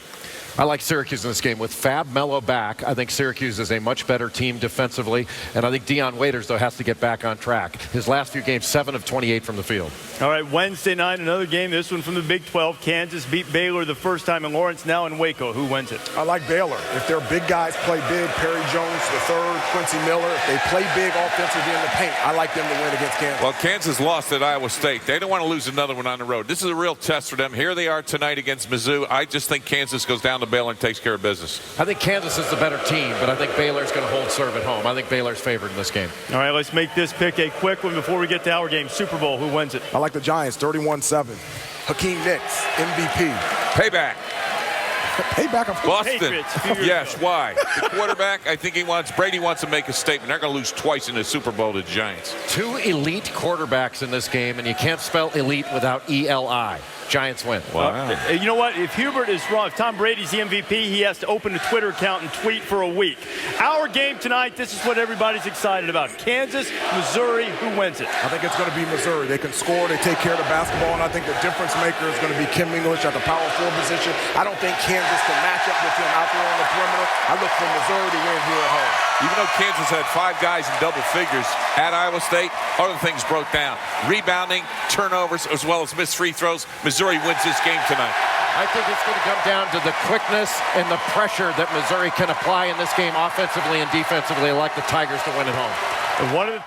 S5: I like Syracuse in this game. With Fab Melo back, I think Syracuse is a much better team defensively, and I think Deion Waiters, though, has to get back on track. His last few games, 7 of 28 from the field.
S1: All right, Wednesday night, another game, this one from the Big 12. Kansas beat Baylor the first time in Lawrence, now in Waco. Who wins it?
S4: I like Baylor. If their big guys play big, Perry Jones III, Quincy Miller, if they play big offensively in the paint, I like them to win against Kansas.
S3: Well, Kansas lost at Iowa State. They don't want to lose another one on the road. This is a real test for them. Here they are tonight against Mizzou. I just think Kansas goes down to Baylor and takes care of business.
S5: I think Kansas is the better team, but I think Baylor's going to hold serve at home. I think Baylor's favored in this game.
S1: All right, let's make this pick a quick one before we get to our game. Super Bowl, who wins it?
S4: I like the Giants, 31-7. Hakeem Nicks, MVP.
S3: Payback.
S4: Payback of
S3: Boston. Yes, why? The quarterback, I think Brady wants to make a statement. They're going to lose twice in the Super Bowl to the Giants.
S5: 2 elite quarterbacks in this game, and you can't spell elite without E-L-I. Giants win.
S3: Wow.
S1: You know what? If Hubert is wrong, if Tom Brady's the MVP, he has to open a Twitter account and tweet for a week. Our game tonight, this is what everybody's excited about. Kansas, Missouri, who wins it?
S4: I think it's going to be Missouri. They can score, they take care of the basketball, and I think the difference maker is going to be Kim English at the power forward position. I don't think Kansas can match up with him out there on the perimeter. I look for Missouri to win here at home.
S3: Even though Kansas had 5 guys in double figures at Iowa State, other things broke down. Rebounding, turnovers, as well as missed free throws. Missouri wins this game tonight.
S5: I think it's going to come down to the quickness and the pressure that Missouri can apply in this game offensively and defensively. I like the Tigers to win at home.
S1: And one of the